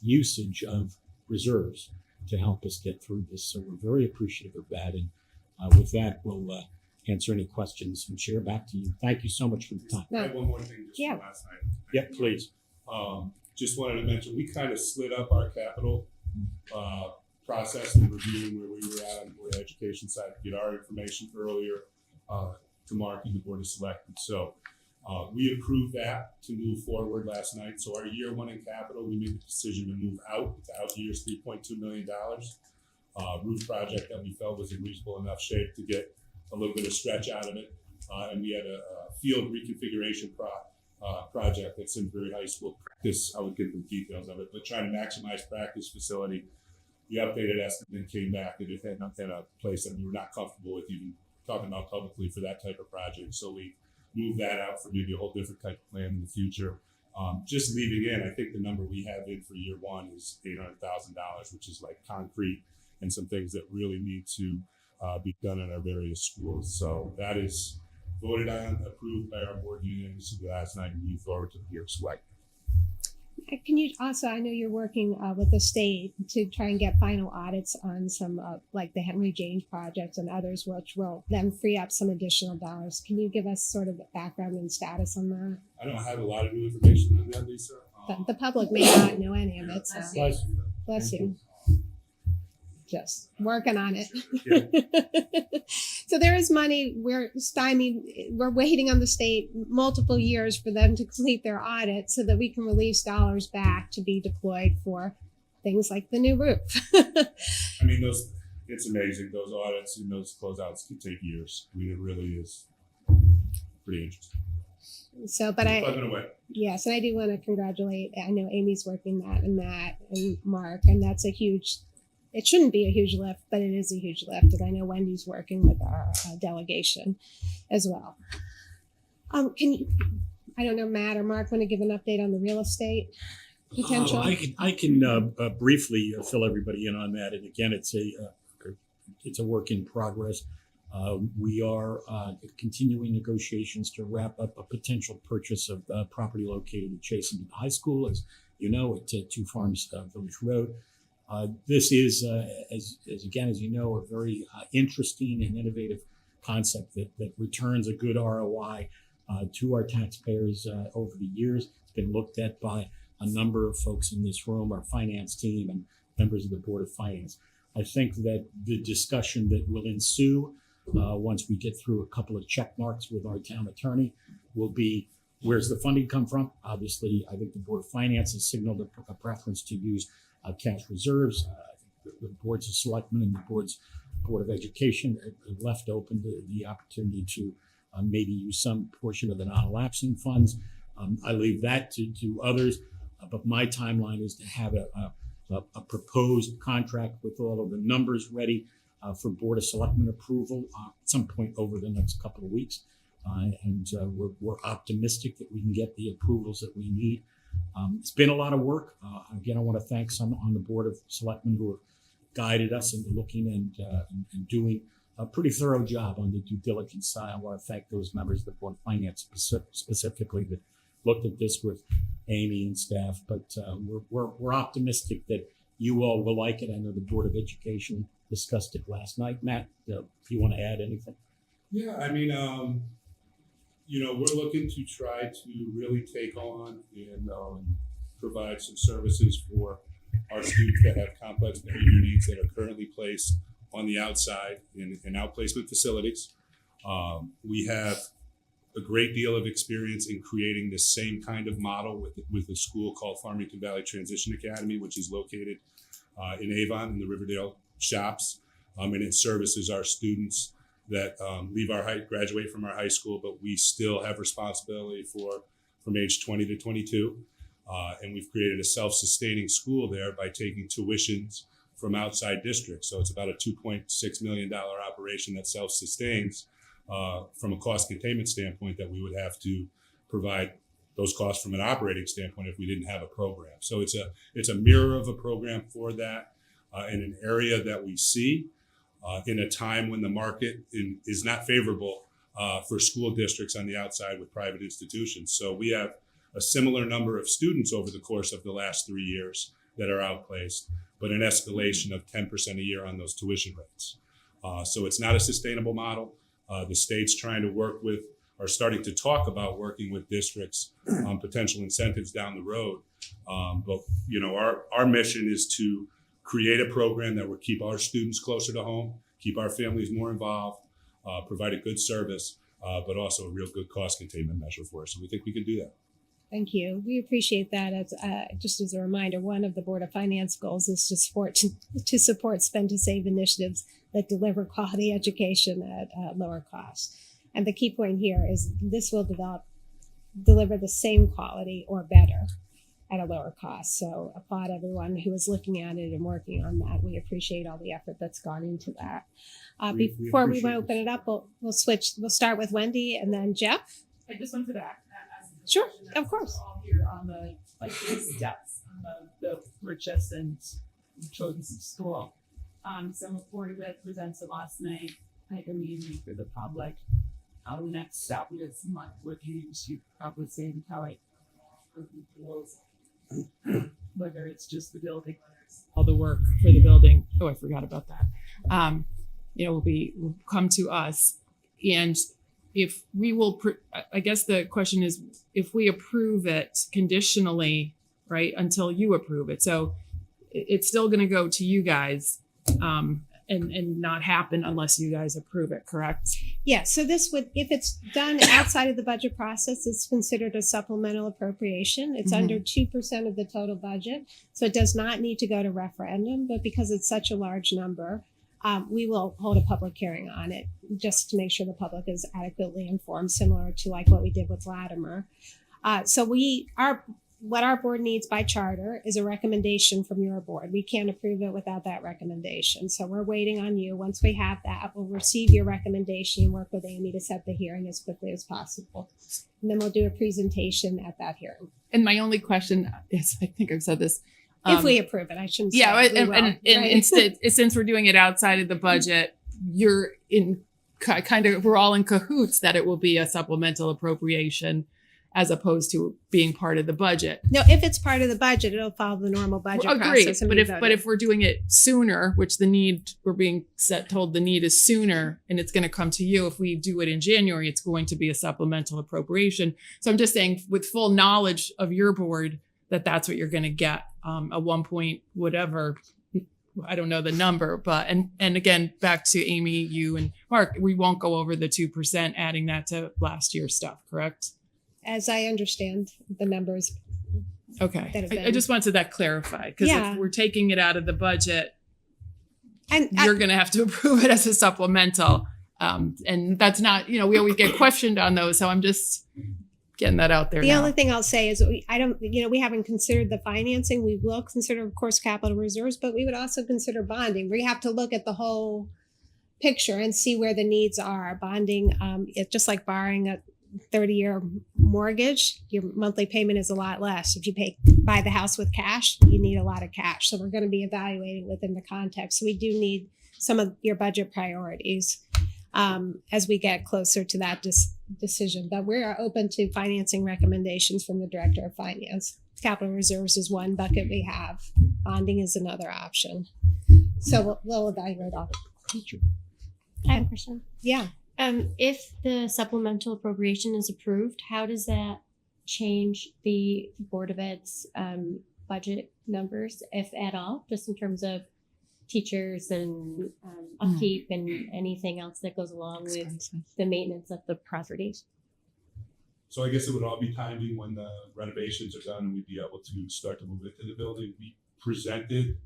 usage of reserves to help us get through this. So we're very appreciative of that. And with that, we'll answer any questions and share back to you. Thank you so much for the time. I have one more thing just Yeah. from last night. Yep, please. Just wanted to mention, we kind of slid up our capital process and reviewing where we were at on the Board of Education side to get our information earlier to Mark and the Board of Selectmen. So we approved that to move forward last night. So our year 1 in capital, we made the decision to move out years, $3.2 million. Roof project that we felt was in reasonable enough shape to get a little bit of stretch out of it. And we had a field reconfiguration project at Simsbury High School. I would give them details of it, but trying to maximize practice facility. The updated estimate came back that it had a place that we were not comfortable with even talking about publicly for that type of project. So we moved that out for maybe a whole different type of plan in the future. Just leaving in, I think the number we have in for year 1 is $800,000, which is like concrete and some things that really need to be done in our various schools. So that is voted on, approved by our board unanimously last night, and moved forward to the year select. Can you also, I know you're working with the state to try and get final audits on some like the Henry James projects and others, which will then free up some additional dollars. Can you give us sort of a background and status on that? I don't have a lot of new information on that, Lisa. The public may not know any of it, so Bless you. bless you. Just working on it. Yeah. So there is money. We're stymied. We're waiting on the state multiple years for them to complete their audit so that we can release dollars back to be deployed for things like the new roof. I mean, it's amazing. Those audits and those closeouts can take years. I mean, it really is pretty interesting. So, but Plugging away. yes, and I do want to congratulate. I know Amy's working that and Matt and Mark, and that's a huge. It shouldn't be a huge lift, but it is a huge lift. And I know Wendy's working with our delegation as well. Can you, I don't know, Matt or Mark, want to give an update on the real estate potential? I can briefly fill everybody in on that. And again, it's a work in progress. We are continuing negotiations to wrap up a potential purchase of property located adjacent to the high school, as you know, at 2 Farms Village Road. This is, as you know, a very interesting and innovative concept that returns a good ROI to our taxpayers over the years. It's been looked at by a number of folks in this room, our finance team and members of the Board of Finance. I think that the discussion that will ensue once we get through a couple of check marks with our town attorney will be, where's the funding come from? Obviously, I think the Board of Finance has signaled a preference to use cash reserves. I think the boards of selectmen and the boards Board of Education left open the opportunity to maybe use some portion of the non-elapsing funds. I leave that to others, but my timeline is to have a proposed contract with all of the numbers ready for Board of Selectmen approval at some point over the next couple of weeks. We're optimistic that we can get the approvals that we need. It's been a lot of work. Again, I want to thank some on the Board of Selectmen who have guided us in looking and doing a pretty thorough job on the due diligence side. I want to thank those members of the Board of Finance specifically that looked at this with Amy and staff. But we're optimistic that you all will like it. I know the Board of Education discussed it last night. Matt, if you want to add anything? Yeah, I mean, we're looking to try to really take on and provide some services for our students that have complex behavior needs that are currently placed on the outside in outplacement facilities. We have a great deal of experience in creating the same kind of model with a school called Farmington Valley Transition Academy, which is located in Avon in the Riverdale shops, and it services our students that graduate from our high school, but we still have responsibility from age 20 to 22. And we've created a self-sustaining school there by taking tuitions from outside districts. So it's about a $2.6 million operation that self-sustains from a cost containment standpoint that we would have to provide those costs from an operating standpoint if we didn't have a program. So it's a mirror of a program for that in an area that we see in a time when the market is not favorable for school districts on the outside with private institutions. So we have a similar number of students over the course of the last 3 years that are outplaced, but an escalation of 10% a year on those tuition rates. So it's not a sustainable model. The state's trying to starting to talk about working with districts on potential incentives down the road. But our mission is to create a program that will keep our students closer to home, keep our families more involved, provide a good service, but also a real good cost containment measure for us. So we think we can do that. Thank you. We appreciate that. As just as a reminder, one of the Board of Finance goals is to support spend to save initiatives that deliver quality education at lower cost. And the key point here is this will deliver the same quality or better at a lower cost. So applaud everyone who is looking at it and working on that. We appreciate all the effort that's gone into that. Before we open it up, we'll switch. We'll start with Wendy and then Jeff. I just wanted to ask. Sure, of course. All here on the steps on the purchase and chosen school. So Board presents it last night. I had a meeting for the public. Our next step is month with you. You probably saying how whether it's just the building, all the work for the building. Oh, I forgot about that. Will come to us, and if we will, I guess the question is if we approve it conditionally, right, until you approve it. So it's still going to go to you guys and not happen unless you guys approve it, correct? Yeah, so this would, if it's done outside of the budget process, it's considered a supplemental appropriation. It's under 2% of the total budget. So it does not need to go to referendum, but because it's such a large number, we will hold a public hearing on it just to make sure the public is adequately informed, similar to like what we did with Latimer. What our board needs by charter is a recommendation from your board. We can't approve it without that recommendation. So we're waiting on you. Once we have that, we'll receive your recommendation and work with Amy to set the hearing as quickly as possible. And then we'll do a presentation at that hearing. And my only question is, I think I've said this. If we approve it, I shouldn't say and instead, since we're doing it outside of the budget, you're in we're all in cahoots that it will be a supplemental appropriation as opposed to being part of the budget. No, if it's part of the budget, it'll follow the normal budget process. But if we're doing it sooner, which we're being told the need is sooner, and it's going to come to you. If we do it in January, it's going to be a supplemental appropriation. So I'm just saying, with full knowledge of your board, that's what you're going to get. A 1 point whatever, I don't know the number, but and again, back to Amy, you and Mark, we won't go over the 2%, adding that to last year's stuff, correct? As I understand the numbers. Okay, I just wanted that clarified, because if we're taking it out of the budget, And you're going to have to approve it as a supplemental. And that's not, we always get questioned on those. So I'm just getting that out there the now. only thing I'll say is we haven't considered the financing. We will consider, of course, capital reserves, but we would also consider bonding. We have to look at the whole picture and see where the needs are. Bonding, it's just like borrowing a 30-year mortgage. Your monthly payment is a lot less. If you buy the house with cash, you need a lot of cash. So we're going to be evaluating within the context. So we do need some of your budget priorities as we get closer to that decision. But we are open to financing recommendations from the Director of Finance. Capital reserves is one bucket we have. Bonding is another option. So we'll evaluate all. I have a question. Yeah. If the supplemental appropriation is approved, how does that change the Board of Ed's budget numbers, if at all, just in terms of teachers and upkeep and anything else that goes along with the maintenance of the properties? So I guess it would all be timing when the renovations are done and we'd be able to start to move into the building. We presented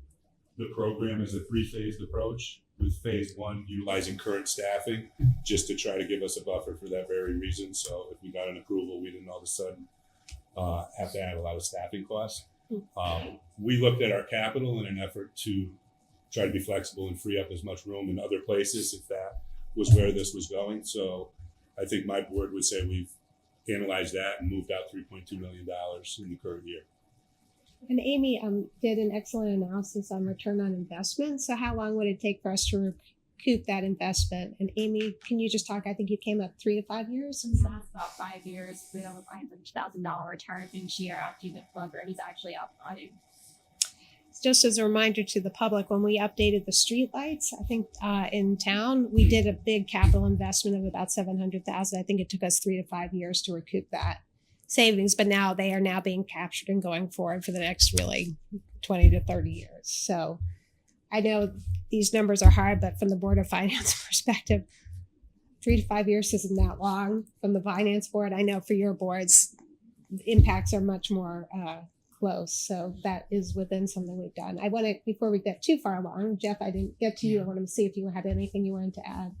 the program as a 3-phased approach, with phase 1 utilizing current staffing just to try to give us a buffer for that very reason. So if we got an approval, we didn't all of a sudden have to add a lot of staffing costs. We looked at our capital in an effort to try to be flexible and free up as much room in other places if that was where this was going. So I think my board would say we've analyzed that and moved out $3.2 million in the current year. And Amy did an excellent analysis on return on investment. So how long would it take for us to recoup that investment? And Amy, can you just talk? I think you came up 3 to 5 years. So that's about 5 years. We have a $500,000 return each year after the program is actually up running. Just as a reminder to the public, when we updated the street lights, I think in town, we did a big capital investment of about $700,000. I think it took us 3 to 5 years to recoup that savings, but now they are now being captured and going forward for the next really 20 to 30 years. So I know these numbers are hard, but from the Board of Finance perspective, 3 to 5 years isn't that long. From the Finance Board, I know for your boards, impacts are much more close. So that is within something we've done. I want to, before we get too far along, Jeff, I didn't get to you. I want to see if you had anything you wanted to add.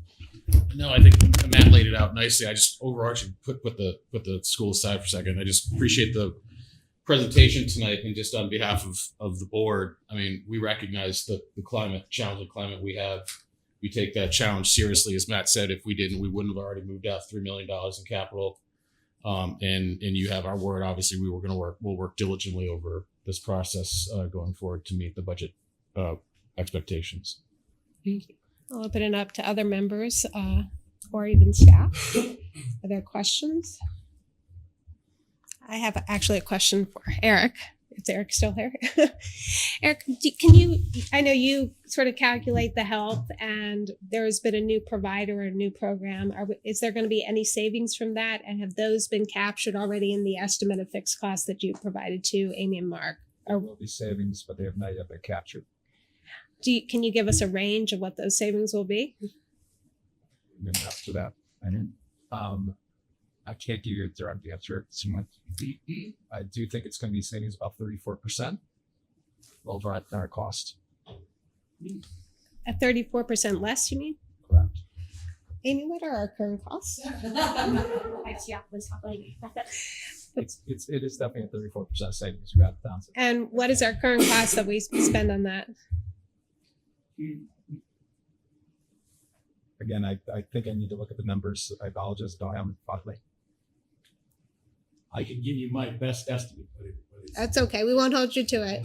No, I think Matt laid it out nicely. I just overarching put the school aside for a second. I just appreciate the presentation tonight, and just on behalf of the board, I mean, we recognize the challenging climate we have. We take that challenge seriously. As Matt said, if we didn't, we wouldn't have already moved out $3 million in capital. And you have our word. Obviously, we'll work diligently over this process going forward to meet the budget expectations. I'll open it up to other members or even staff. Are there questions? I have actually a question for Eric. Is Eric still here? Eric, I know you sort of calculate the health, and there has been a new provider or a new program. Is there going to be any savings from that? And have those been captured already in the estimate of fixed costs that you provided to Amy and Mark? There will be savings, but they have not yet been captured. Can you give us a range of what those savings will be? After that, I can't give you a direct answer. I do think it's going to be savings about 34% over our cost. At 34% less, you mean? Correct. Amy, what are our current costs? It is definitely a 34% savings. You got it down. And what is our current cost that we spend on that? Again, I think I need to look at the numbers. I apologize, don't have them properly. I can give you my best estimate, but That's okay. We won't hold you to it.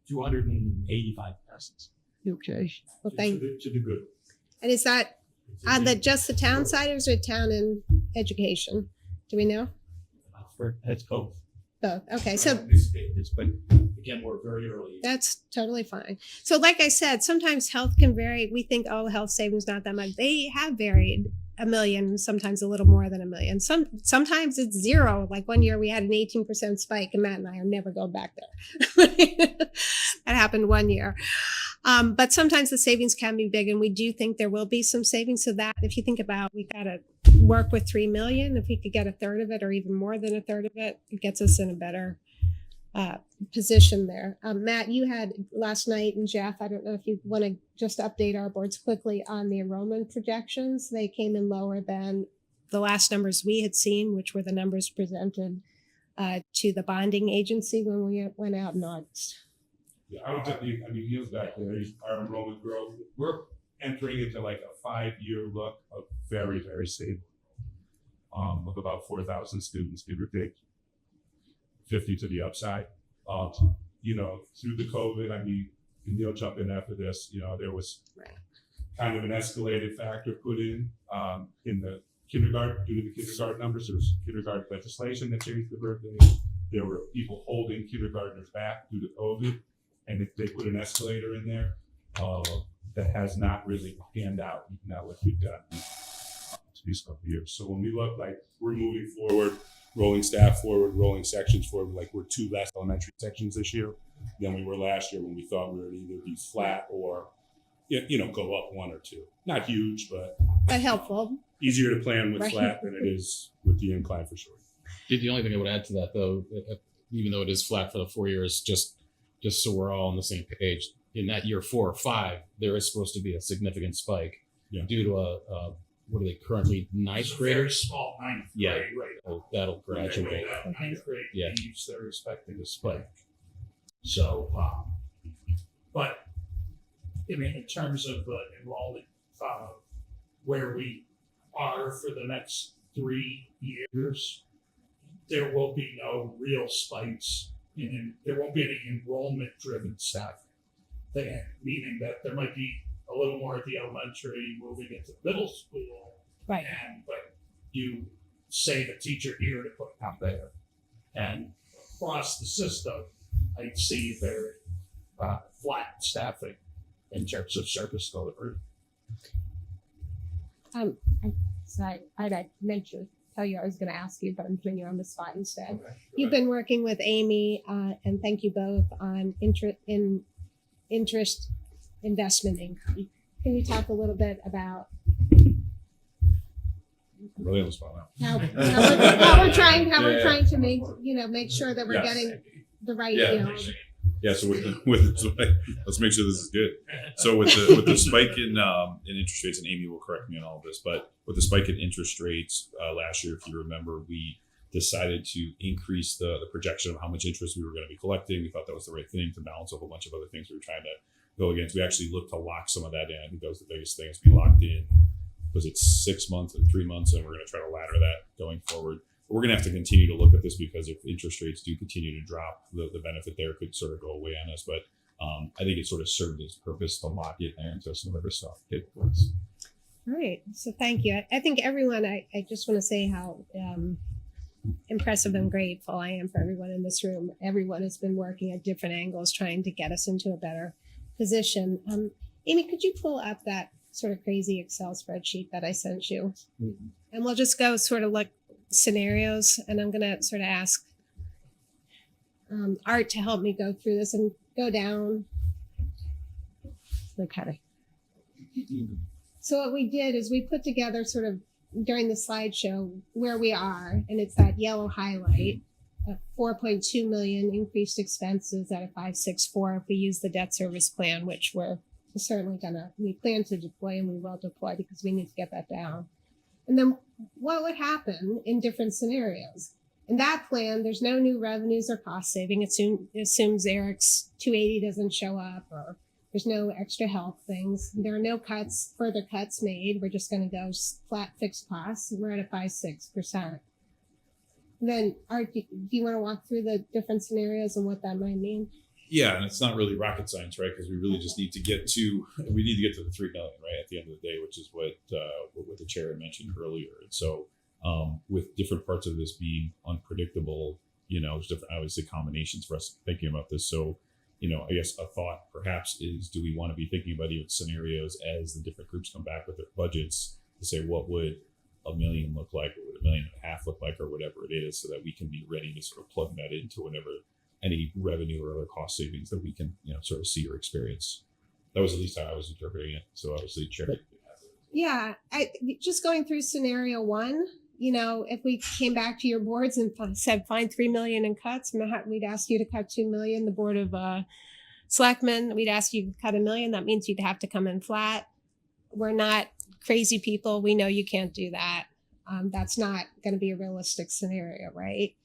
285 persons. Okay. Well, thank you. To the good. And is that on just the town side, or is it town and education? Do we know? That's both. Both. Okay. So But again, we're very early. that's totally fine. So like I said, sometimes health can vary. We think, oh, health savings not that much. They have varied $1 million, sometimes a little more than $1 million. Sometimes it's zero. Like one year we had an 18% spike, and Matt and I are never going back there. That happened one year. But sometimes the savings can be big, and we do think there will be some savings. So that if you think about, we've got to work with $3 million. If we could get a third of it, or even more than a third of it, it gets us in a better position there. Matt, you had last night, and Jeff, I don't know if you want to just update our boards quickly on the enrollment projections. They came in lower than the last numbers we had seen, which were the numbers presented to the bonding agency when we went out in August. Yeah, I would definitely, I mean, years back there, our enrollment growth, we're entering into like a 5-year look of very, very stable. Of about 4,000 students, give or take, 50 to the upside. You know, through the COVID, I mean, and you'll jump in after this, you know, there was kind of an escalated factor put in the kindergarten, due to the kindergarten numbers. There was kindergarten legislation that changed the birthday. There were people holding kindergartners back due to COVID. And if they put an escalator in there, that has not really panned out now what we've done these couple of years. So when we look like we're moving forward, rolling staff forward, rolling sections forward, like we're 2 less elementary sections this year than we were last year when we thought we would either be flat or, you know, go up 1 or 2. Not huge, but helpful. Easier to plan with Right. flat than it is with the incline for sure. The only thing I would add to that, though, even though it is flat for the 4 years, just so we're all on the same page, in that year 4 or 5, there is supposed to be a significant spike due to a what are they currently, 9th graders? Small 9th Yeah. grade, right. Oh, that'll graduate. Ninth grade Yeah. age, they're expecting a spike. So, but I mean, in terms of enrollment, where we are for the next 3 years, there will be no real spikes there won't be any enrollment driven staff thing, meaning that there might be a little more at the elementary moving into middle school. Right. But you save a teacher here to put out there. And across the system, I see very flat staffing in terms of service delivery. I meant to tell you I was going to ask you, but I'm putting you on the spot instead. You've been working with Amy, and thank you both, on interest investment income. Can you talk a little bit about Really on the spot now. how we're trying to make sure that we're Yes. getting the right Yeah, so let's make sure this is good. So with the spike in interest rates, and Amy will correct me on all of this, but with the spike in interest rates last year, if you remember, we decided to increase the projection of how much interest we were going to be collecting. We thought that was the right thing to balance a whole bunch of other things we were trying to go against. We actually looked to lock some of that in. I think that was the biggest thing, is we locked in, was it 6 months and 3 months, and we're going to try to ladder that going forward. We're going to have to continue to look at this, because if interest rates do continue to drop, the benefit there could sort of go away on us. But I think it sort of served its purpose to lock it and to deliver stuff for us. All right. So thank you. I think everyone, I just want to say how impressive and grateful I am for everyone in this room. Everyone has been working at different angles trying to get us into a better position. Amy, could you pull up that sort of crazy Excel spreadsheet that I sent you? Mm-hmm. And we'll just go sort of look scenarios, and I'm going to sort of ask Art to help me go through this and go down. Okay. So what we did is we put together sort of during the slideshow where we are, and it's that yellow highlight, 4.2 million increased expenses at a 564 if we use the debt service plan, which we're certainly we plan to deploy, and we will deploy because we need to get that down. And then what would happen in different scenarios? In that plan, there's no new revenues or cost saving. It assumes Eric's 280 doesn't show up, or there's no extra health things. There are no further cuts made. We're just going to go flat fixed costs. We're at a 5.6%. Then, Art, do you want to walk through the different scenarios and what that might mean? Yeah, and it's not really rocket science, right? Because we really just need to get to the 3 million, right, at the end of the day, which is what the chair had mentioned earlier. And so with different parts of this being unpredictable, there's different, obviously, combinations for us thinking about this. So, I guess a thought perhaps is, do we want to be thinking about even scenarios as the different groups come back with their budgets to say, what would $1 million look like, or what would $1.5 million look like, or whatever it is, so that we can be ready to sort of plug that into whenever any revenue or other cost savings that we can, sort of see or experience. That was at least how I was interpreting it. So obviously, Chair. Yeah, just going through scenario 1, you know, if we came back to your boards and said find 3 million in cuts, we'd ask you to cut 2 million. The Board of Selectmen, we'd ask you to cut $1 million. That means you'd have to come in flat. We're not crazy people. We know you can't do that. That's not going to be a realistic scenario, right?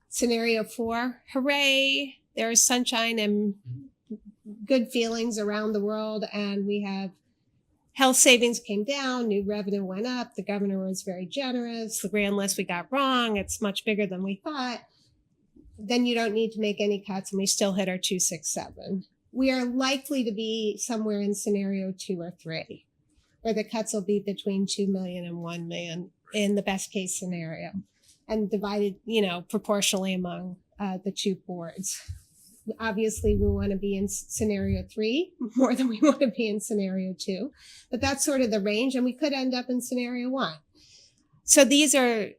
Scenario 4, hooray, there is sunshine and good feelings around the world, and we have health savings came down, new revenue went up, the governor was very generous, the grand list we got wrong, it's much bigger than we thought. Then you don't need to make any cuts, and we still hit our 267. We are likely to be somewhere in scenario 2 or 3, where the cuts will be between 2 million and 1 million in the best case scenario, and divided, you know, proportionally among the two boards. Obviously, we want to be in scenario 3 more than we want to be in scenario 2, but that's sort of the range, and we could end up in scenario 1. So these are,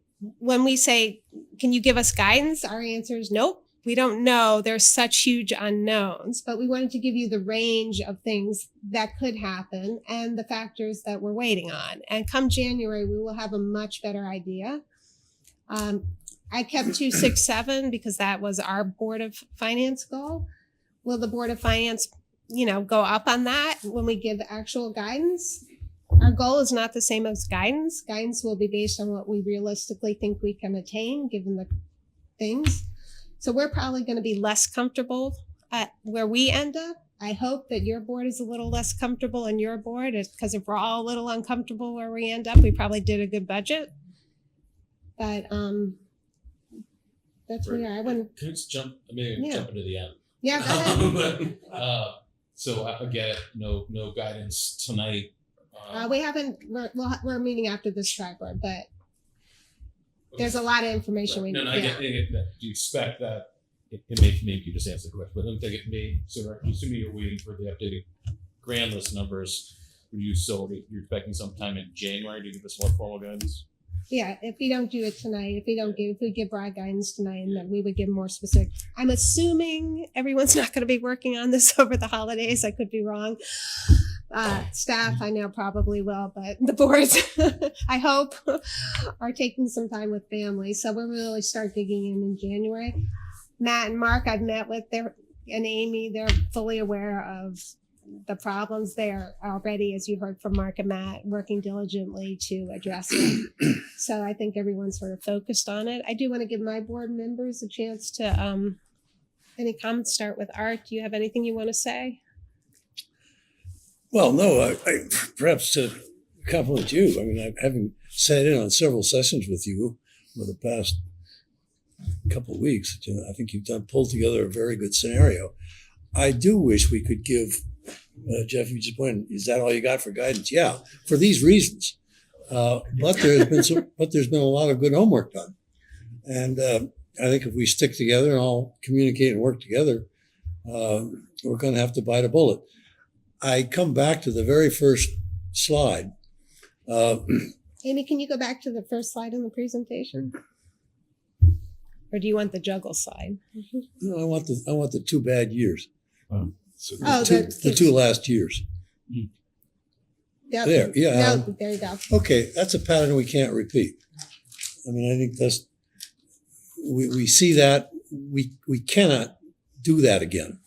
when we say, can you give us guidance? Our answer is nope. We don't know. There's such huge unknowns, but we wanted to give you the range of things that could happen and the factors that we're waiting on. And come January, we will have a much better idea. I kept 267 because that was our Board of Finance goal. Will the Board of Finance, you know, go up on that when we give actual guidance? Our goal is not the same as guidance. Guidance will be based on what we realistically think we can attain given the things. So we're probably going to be less comfortable at where we end up. I hope that your board is a little less comfortable in your board, because if we're all a little uncomfortable where we end up, we probably did a good budget. But that's where we are. I wouldn't. Can I just jump? I mean, Yeah. jump into the end. Yeah, go ahead. So I get it. No guidance tonight. We haven't. We're meeting after this triboard, but there's a lot of information we need. No, I get that. Do you expect that? It may, maybe you just answered the question, but let me take it. Me, so assuming you're waiting for the updated grand list numbers, you're expecting sometime in January to give us more formal guidance? Yeah, if we don't do it tonight, if we give broad guidance tonight, and then we would give more specific. I'm assuming everyone's not going to be working on this over the holidays. I could be wrong. Staff, I know probably will, but the boards, I hope, are taking some time with families. So we'll really start digging in January. Matt and Mark, I've met with and Amy. They're fully aware of the problems. They are already, as you heard from Mark and Matt, working diligently to address it. So I think everyone's sort of focused on it. I do want to give my board members a chance to, any comments? Start with Art. Do you have anything you want to say? Well, no, I perhaps to compliment you. I mean, having sat in on several sessions with you over the past couple of weeks, I think you've pulled together a very good scenario. I do wish we could give, Jeff, you just pointed, is that all you got for guidance? Yeah, for these reasons. But there's been a lot of good homework done. And I think if we stick together and all communicate and work together, we're going to have to bite a bullet. I come back to the very first slide. Amy, can you go back to the first slide in the presentation? Or do you want the juggle slide? No, I want the 2 bad years. So The 2 last years. Yep. There, yeah. No, there you go. Okay, that's a pattern we can't repeat. I mean, I think we see that we cannot do that again.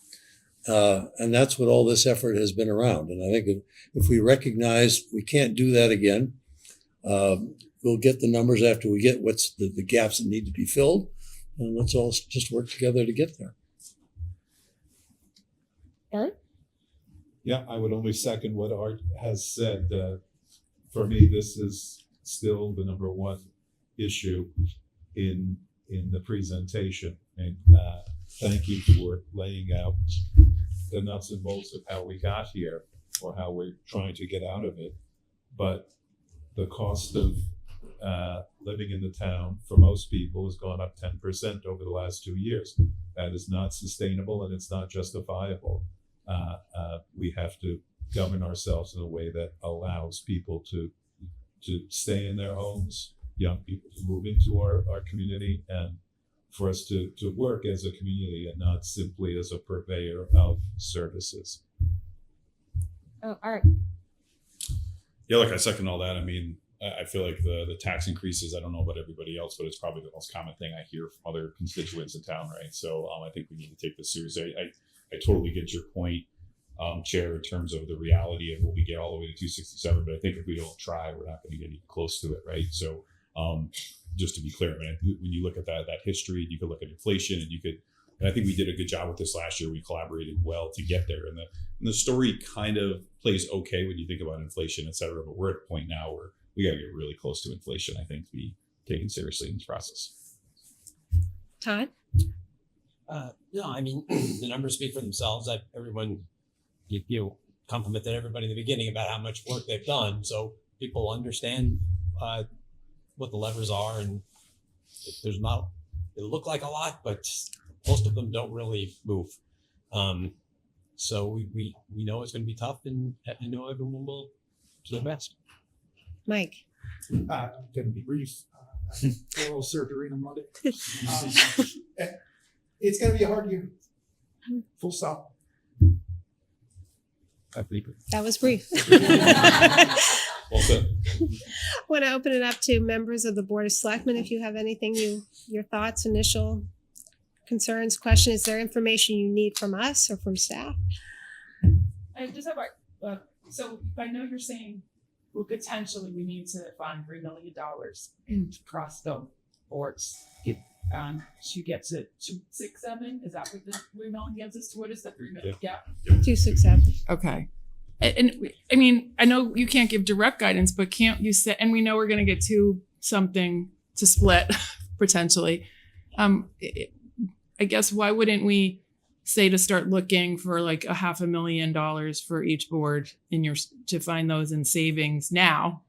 And that's what all this effort has been around. And I think if we recognize we can't do that again, we'll get the numbers after we get what's the gaps that need to be filled. And let's all just work together to get there. Art? Yeah, I would only second what Art has said. For me, this is still the number one issue in the presentation. And thank you for laying out the nuts and bolts of how we got here or how we're trying to get out of it. But the cost of living in the town for most people has gone up 10% over the last 2 years. That is not sustainable and it's not justifiable. We have to govern ourselves in a way that allows people to stay in their homes, young people to move into our community, and for us to work as a community and not simply as a purveyor of services. Oh, Art. Yeah, like I second all that. I mean, I feel like the tax increases, I don't know about everybody else, but it's probably the most common thing I hear from other constituents in town, right? So I think we need to take this seriously. I totally get your point, Chair, in terms of the reality of what we get all the way to 267, but I think if we don't try, we're not going to get even close to it, right? So just to be clear, I mean, when you look at that history, you could look at inflation, and I think we did a good job with this last year. We collaborated well to get there, and the story kind of plays okay when you think about inflation, et cetera. But we're at a point now where we got to get really close to inflation, I think, to be taken seriously in this process. Todd? No, I mean, the numbers speak for themselves. Everyone, you complimented everybody in the beginning about how much work they've done. So people understand what the levers are, and there's not, it look like a lot, but most of them don't really move. So we know it's going to be tough, and I know everyone will do their best. Mike? I'm going to be brief. Oral surgery on Monday. It's going to be a hard year. Full stop. I believe it. That was brief. Well said. Want to open it up to members of the Board of Selectmen if you have anything, your thoughts, initial concerns, questions. Is there information you need from us or from staff? I just have so I know you're saying well, potentially we need to find $3 million across the boards to get to 267. Is that what the 3 million gives us? What is the 3 million? Yeah. 267. Okay. And I mean, I know you can't give direct guidance, but can't you say, and we know we're going to get to something to split potentially. I guess why wouldn't we say to start looking for like $500,000 for each board to find those in savings now?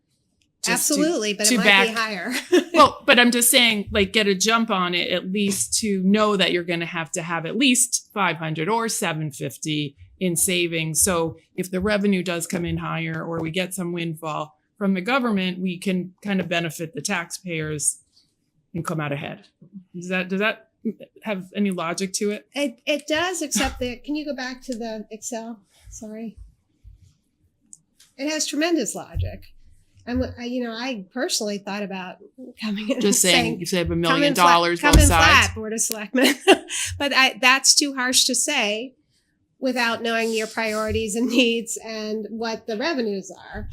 Absolutely, but it might be higher. Well, but I'm just saying, like, get a jump on it at least to know that you're going to have at least 500 or 750 in savings. So if the revenue does come in higher or we get some windfall from the government, we can kind of benefit the taxpayers and come out ahead. Does that have any logic to it? It does, except that, can you go back to the Excel? Sorry. It has tremendous logic. And I personally thought about coming in. Just saying, you said $1 million both sides. Come in flat, Board of Selectmen. But that's too harsh to say without knowing your priorities and needs and what the revenues are.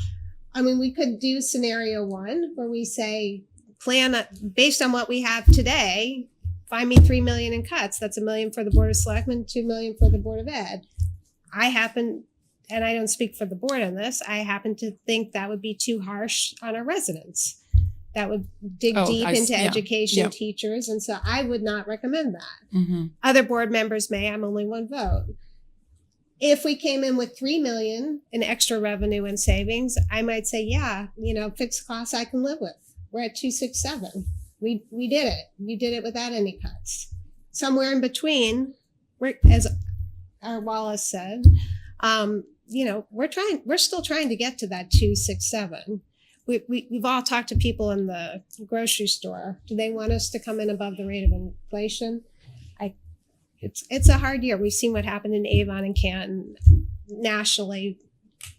I mean, we could do scenario one where we say, plan based on what we have today, find me 3 million in cuts. That's $1 million for the Board of Selectmen, 2 million for the Board of Ed. And I don't speak for the board on this, I happen to think that would be too harsh on our residents. That would dig deep into education, teachers, and so I would not recommend that. Mm-hmm. Other board members may, I'm only one vote. If we came in with 3 million in extra revenue and savings, I might say, fixed costs I can live with. We're at 267. We did it. We did it without any cuts. Somewhere in between, as our Wallace said, we're still trying to get to that 267. We've all talked to people in the grocery store. Do they want us to come in above the rate of inflation? It's a hard year. We've seen what happened in Avon and Canton nationally,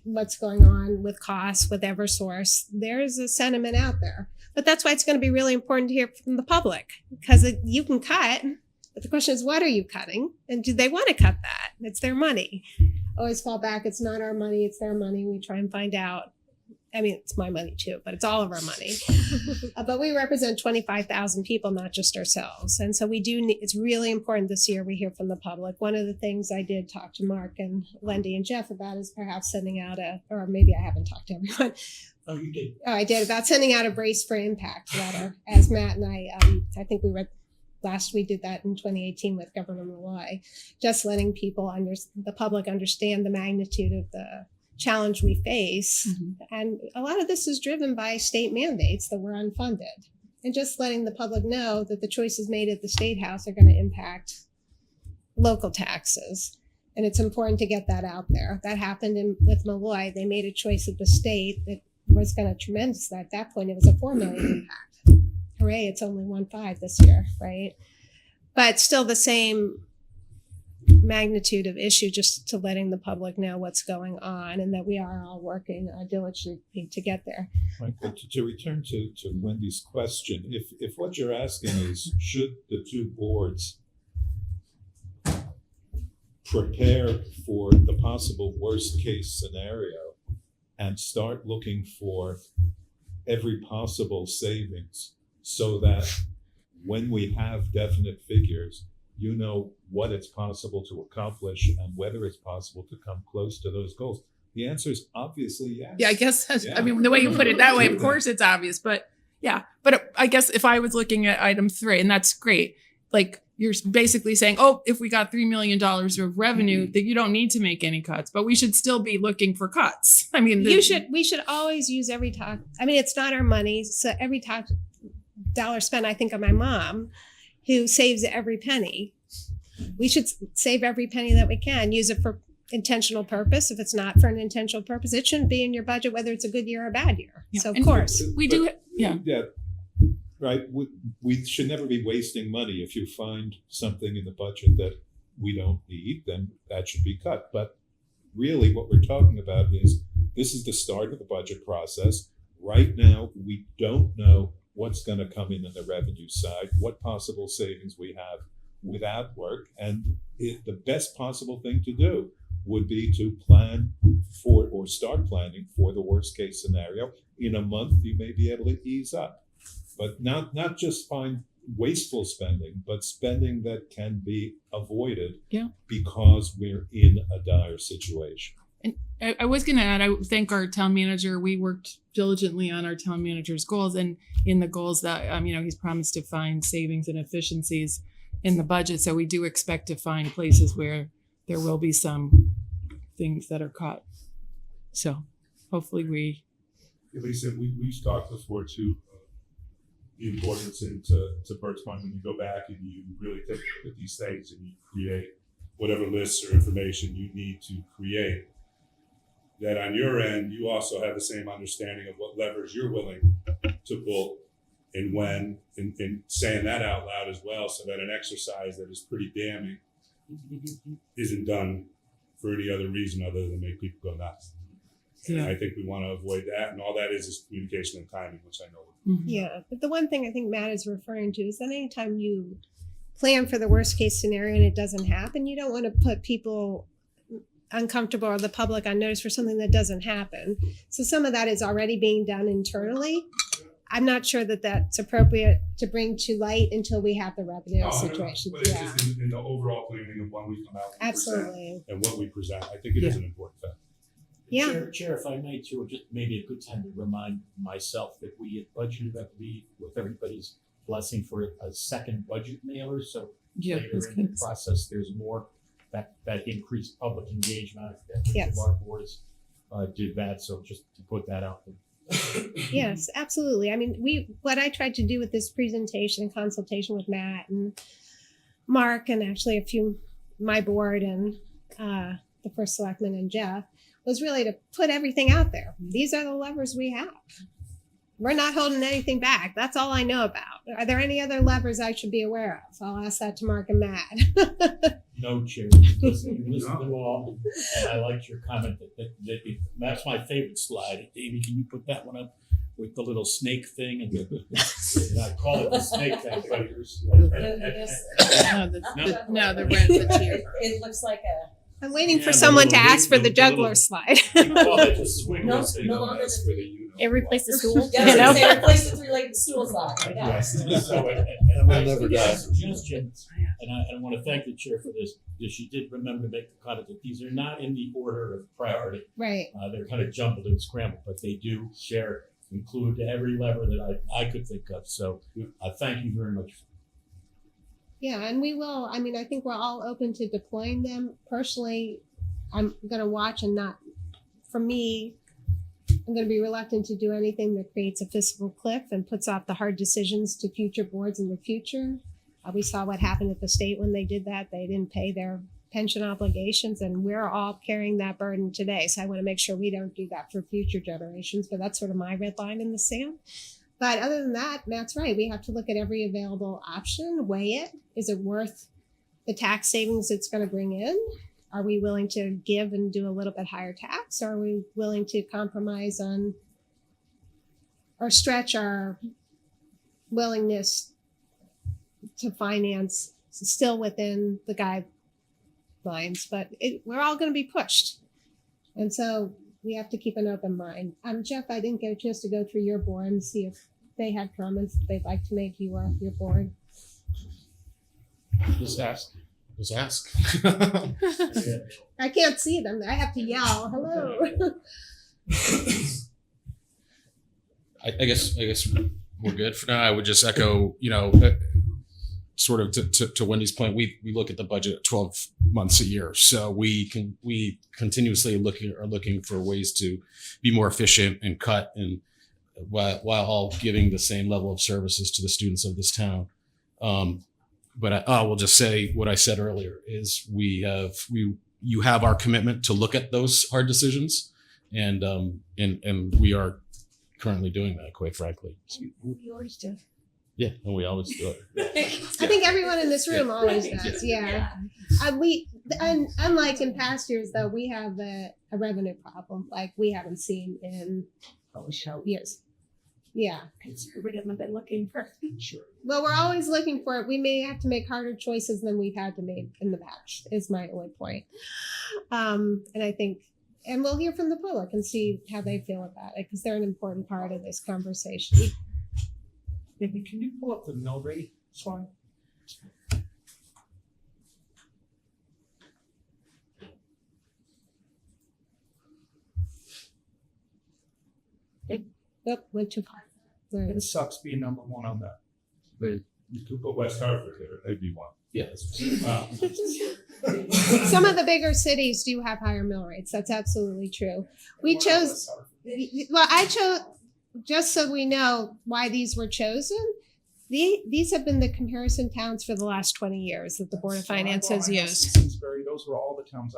what's going on with costs, with Eversource. There's a sentiment out there. But that's why it's going to be really important to hear from the public, because you can cut, but the question is, what are you cutting? And do they want to cut that? It's their money. Always fall back. It's not our money. It's their money. We try and find out. I mean, it's my money too, but it's all of our money. But we represent 25,000 people, not just ourselves. And so it's really important this year we hear from the public. One of the things I did talk to Mark and Wendy and Jeff about is perhaps sending out or maybe I haven't talked to everyone. Oh, you did. Oh, I did, about sending out a Brace for Impact letter, as Matt and I think we read last, we did that in 2018 with Governor Malloy, just letting the public understand the magnitude of the challenge we face. Mm-hmm. And a lot of this is driven by state mandates that were unfunded, and just letting the public know that the choices made at the State House are going to impact local taxes. And it's important to get that out there. That happened with Malloy. They made a choice at the state that was going to tremendous. At that point, it was a $4 million impact. Hooray, it's only 1.5 this year, right? But still the same magnitude of issue, just to letting the public know what's going on and that we are all working diligently to get there. Right, but to return to Wendy's question, if what you're asking is, should the two boards prepare for the possible worst case scenario and start looking for every possible savings so that when we have definite figures, you know what it's possible to accomplish and whether it's possible to come close to those goals? The answer is obviously yes. Yeah, I guess that's, Yeah. I mean, the way you put it that way, of course it's obvious, but yeah. But I guess if I was looking at item 3, and that's great, like you're basically saying, oh, if we got $3 million of revenue, that you don't need to make any cuts, but we should still be looking for cuts. I mean, We should always use every talk. I mean, it's not our money. So every dollar spent, I think of my mom who saves every penny. We should save every penny that we can, use it for intentional purpose. If it's not for an intentional purpose, it shouldn't be in your budget, whether it's a good year or a bad year. Yeah. So of And course. we do, yeah. Yeah, right. We should never be wasting money. If you find something in the budget that we don't need, then that should be cut. But really what we're talking about is this is the start of the budget process. Right now, we don't know what's going to come in on the revenue side, what possible savings we have without work. And the best possible thing to do would be to plan for or start planning for the worst case scenario. In a month, you may be able to ease up, but not just find wasteful spending, but spending that can be avoided because we're in a dire situation. And I was going to add, I thank our town manager. We worked diligently on our town manager's goals, and in the goals that, he's promised to find savings and efficiencies in the budget. So we do expect to find places where there will be some things that are cut. So hopefully Lisa, we've talked before too, the importance into Bert's point when you go back and you really take a look at these things and you create whatever lists or information you need to create. That on your end, you also have the same understanding of what levers you're willing to pull and when, and saying that out loud as well, so that an exercise that is pretty damning isn't done for any other reason other than make people go nuts. And I think we want to avoid that, and all that is communication and timing, which I know. Yeah, but the one thing I think Matt is referring to is that anytime you plan for the worst case scenario and it doesn't happen, you don't want to put people uncomfortable or the public on notice for something that doesn't happen. So some of that is already being done internally. I'm not sure that that's appropriate to bring to light until we have the revenue situation. But it's just in the overall planning of when we come out Absolutely. and what we present. I think it is an important fact. Yeah. Chair, if I may too, just maybe a good time to remind myself that we had budgeted, I believe, with everybody's blessing for a second budget mailer. So later in the process, there's more that increased public engagement. Yes. Our boards did that. So just to put that out there. Yes, absolutely. I mean, what I tried to do with this presentation and consultation with Matt and Mark and actually my board and the first selectman and Jeff was really to put everything out there. These are the levers we have. We're not holding anything back. That's all I know about. Are there any other levers I should be aware of? I'll ask that to Mark and Matt. No, Chair. You listen to all, and I liked your comment that's my favorite slide. Amy, can you put that one up with the little snake thing? And I call it the snake thing. The red tier. It looks like a. I'm waiting for someone to ask for the juggler slide. It replaced the stool. Yeah, I was gonna say replace the 3-legged stool slide. Yes. And we'll never die. Suggestions, and I want to thank the chair for this, because she did remember to make the comment that these are not in the order of priority. Right. They're kind of jumbled and scrambled, but they do include every lever that I could think of. So thank you very much. Yeah, and we will. I mean, I think we're all open to deploying them. Personally, I'm going to watch and not, for me, I'm going to be reluctant to do anything that creates a fiscal cliff and puts off the hard decisions to future boards in the future. We saw what happened at the state when they did that. They didn't pay their pension obligations, and we're all carrying that burden today. So I want to make sure we don't do that for future generations, but that's sort of my red line in the sand. But other than that, Matt's right. We have to look at every available option, weigh it. Is it worth the tax savings it's going to bring in? Are we willing to give and do a little bit higher tax? Or are we willing to compromise on or stretch our willingness to finance still within the guidelines? But we're all going to be pushed. And so we have to keep an open mind. Jeff, I didn't get a chance to go through your board and see if they had comments that they'd like to make. You are your board. Just ask. Just ask. I can't see them. I have to yell, hello. I guess we're good for now. I would just echo, sort of to Wendy's point, we look at the budget 12 months a year. So we continuously are looking for ways to be more efficient and cut and while all giving the same level of services to the students of this town. But I will just say what I said earlier is you have our commitment to look at those hard decisions, and we are currently doing that, quite frankly. We always do. Yeah, and we always do it. I think everyone in this room always does. Yeah. Unlike in past years, though, we have a revenue problem like we haven't seen in years. Yeah. We haven't been looking for. Sure. Well, we're always looking for it. We may have to make harder choices than we've had to make in the past, is my only point. And I think, and we'll hear from the public and see how they feel about it, because they're an important part of this conversation. Maybe can you pull up the mill rate slide? Yep, went too far. There it It is. sucks being number one on that. But you could put West Hartford there, that'd be one. Yes. Some of the bigger cities do have higher mill rates. That's absolutely true. We chose, well, I chose, just so we know why these were chosen, these have been the comparison towns for the last 20 years that the Board of Finance has used. Simsbury, those were all the towns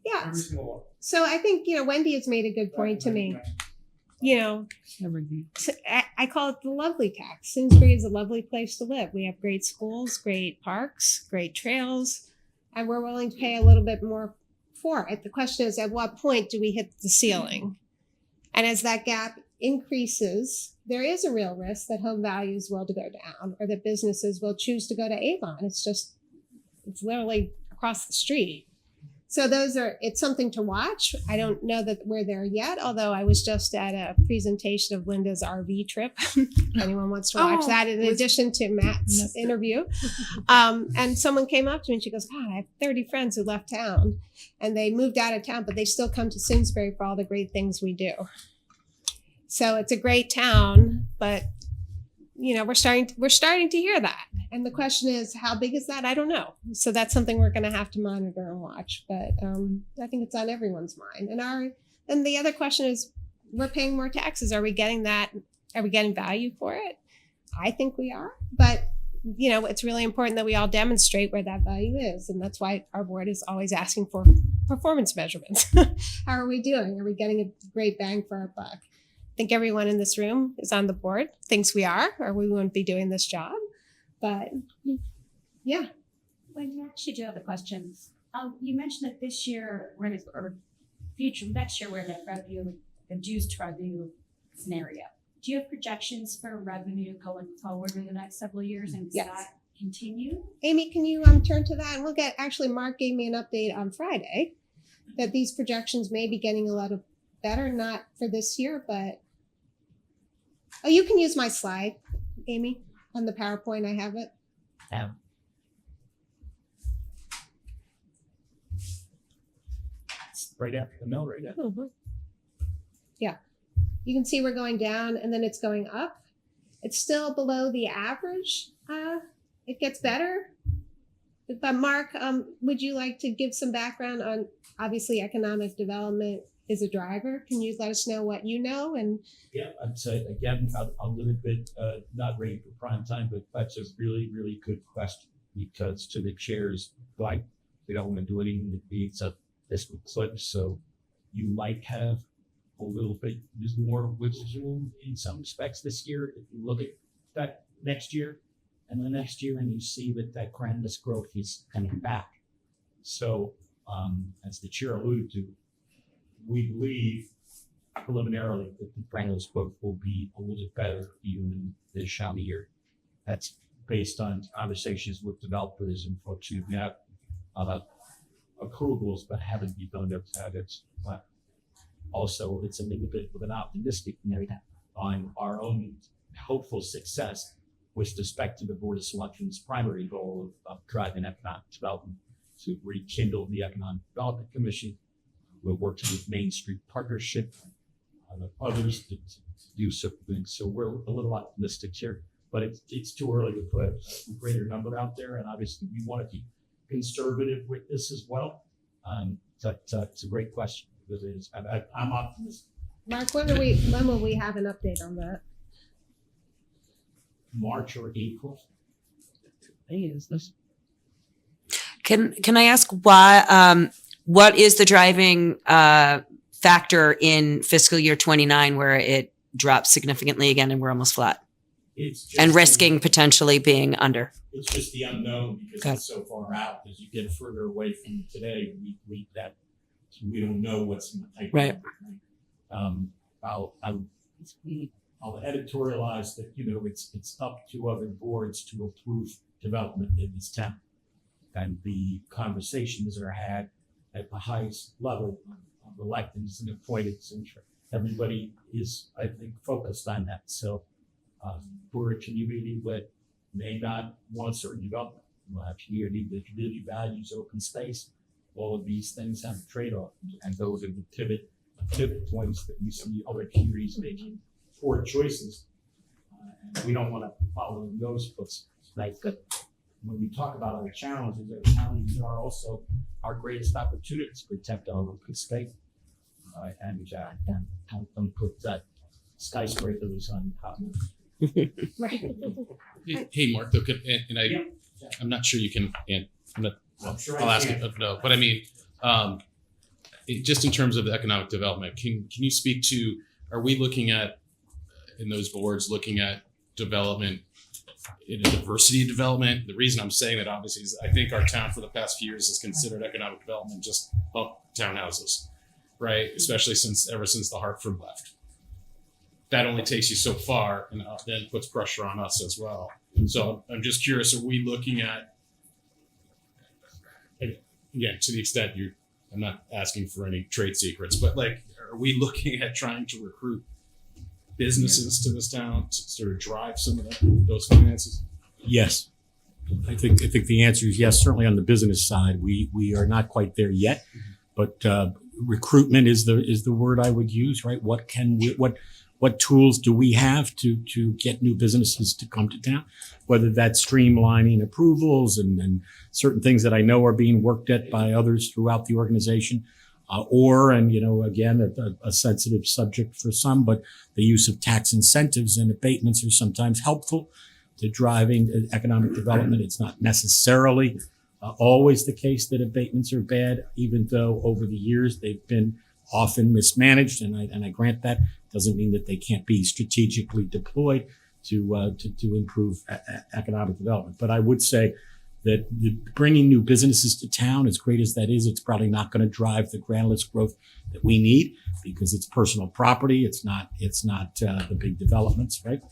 Yeah. every single one. So I think, Wendy has made a good point to me. I call it the lovely tax. Simsbury is a lovely place to live. We have great schools, great parks, great trails, and we're willing to pay a little bit more for it. The question is, at what point do we hit the ceiling? And as that gap increases, there is a real risk that home values will go down or that businesses will choose to go to Avon. It's literally across the street. So it's something to watch. I don't know that we're there yet, although I was just at a presentation of Linda's RV trip. If anyone wants to watch that in addition to Matt's interview. And someone came up to me and she goes, God, I have 30 friends who left town and they moved out of town, but they still come to Simsbury for all the great things we do. So it's a great town, but we're starting to hear that. And the question is, how big is that? I don't know. So that's something we're going to have to monitor and watch. But I think it's on everyone's mind. And the other question is, we're paying more taxes. Are we getting that? Are we getting value for it? I think we are. But, it's really important that we all demonstrate where that value is. And that's why our board is always asking for performance measurements. How are we doing? Are we getting a great bang for our buck? I think everyone in this room is on the board, thinks we are, or we wouldn't be doing this job. But yeah. When you actually do have the questions, you mentioned that this year or future next year we're in a reduced revenue scenario. Do you have projections for revenue going forward in the next several years, and does that continue? Amy, can you turn to that? And Mark gave me an update on Friday that these projections may be getting a lot of better, not for this year, but you can use my slide, Amy, on the PowerPoint. I have it. Right after the mill rate. Mm-hmm. Yeah. You can see we're going down and then it's going up. It's still below the average. It gets better. But Mark, would you like to give some background on, obviously, economic development is a driver. Can you let us know what you know? And Yeah, I'd say again a little bit not ready for prime time, but that's a really, really good question, because to the chair's like they don't want to do anything that beats up this clip. So you might have a little bit more wiggle room in some respects this year. If you look at that next year, and the next year, and you see that grandest growth is coming back. So, as the chair alluded to, we believe preliminarily that the grandest growth will be a little bit better even in this shiny year. That's based on conversations with developers and folks who have approvals but haven't begun their projects. But also, it's a little bit of an optimistic note on our own hopeful success with respect to the Board of Selectmen's primary goal of driving economic development to rekindle the Economic Development Commission. We're working with Main Street Partnership and others to do certain things. So we're a little optimistic here, but it's too early to put a greater number out there. And obviously we want to be conservative with this as well. But it's a great question. I'm optimistic. Mark, when will we have an update on that? March or April. Is this? Can I ask why? What is the driving factor in fiscal year 29 where it drops significantly again and we're almost flat? And risking potentially being under. It's just the unknown because it's so far out. As you get further away from today, we don't know what's in the pipeline. Right. I'll editorialize that it's up to other boards to approve development in this town, and the conversations are had at the highest level of electeds and appointeds, and everybody is, I think, focused on that. So for a community that may not want certain development, we'll have community that really values open space. All of these things have a trade-off, and those are the pivot points that you see other communities making poor choices. And we don't want to follow in those footsteps. Like when we talk about our challenges are also our greatest opportunities to protect our open space and help them put skyscrapers on top. Hey, Mark, though, I'm not sure you can, and I'll ask it, no, but I mean, just in terms of the economic development, can you speak to, are we looking at, in those boards, looking at development in a diversity of development? The reason I'm saying that obviously is I think our town for the past few years has considered economic development just townhouses, right? Especially ever since the Hartford left. That only takes you so far and then puts pressure on us as well. So I'm just curious, are we looking at, again, to the extent I'm not asking for any trade secrets, but like, are we looking at trying to recruit businesses to this town to sort of drive some of those finances? Yes. I think the answer is yes. Certainly on the business side, we are not quite there yet, but recruitment is the word I would use, right? What tools do we have to get new businesses to come to town? Whether that's streamlining approvals and certain things that I know are being worked at by others throughout the organization, again, a sensitive subject for some, but the use of tax incentives and abatements are sometimes helpful to driving economic development. It's not necessarily always the case that abatements are bad, even though over the years they've been often mismanaged, and I grant that. Doesn't mean that they can't be strategically deployed to improve economic development. But I would say that bringing new businesses to town, as great as that is, it's probably not going to drive the grand list growth that we need because it's personal property. It's not the big developments, right?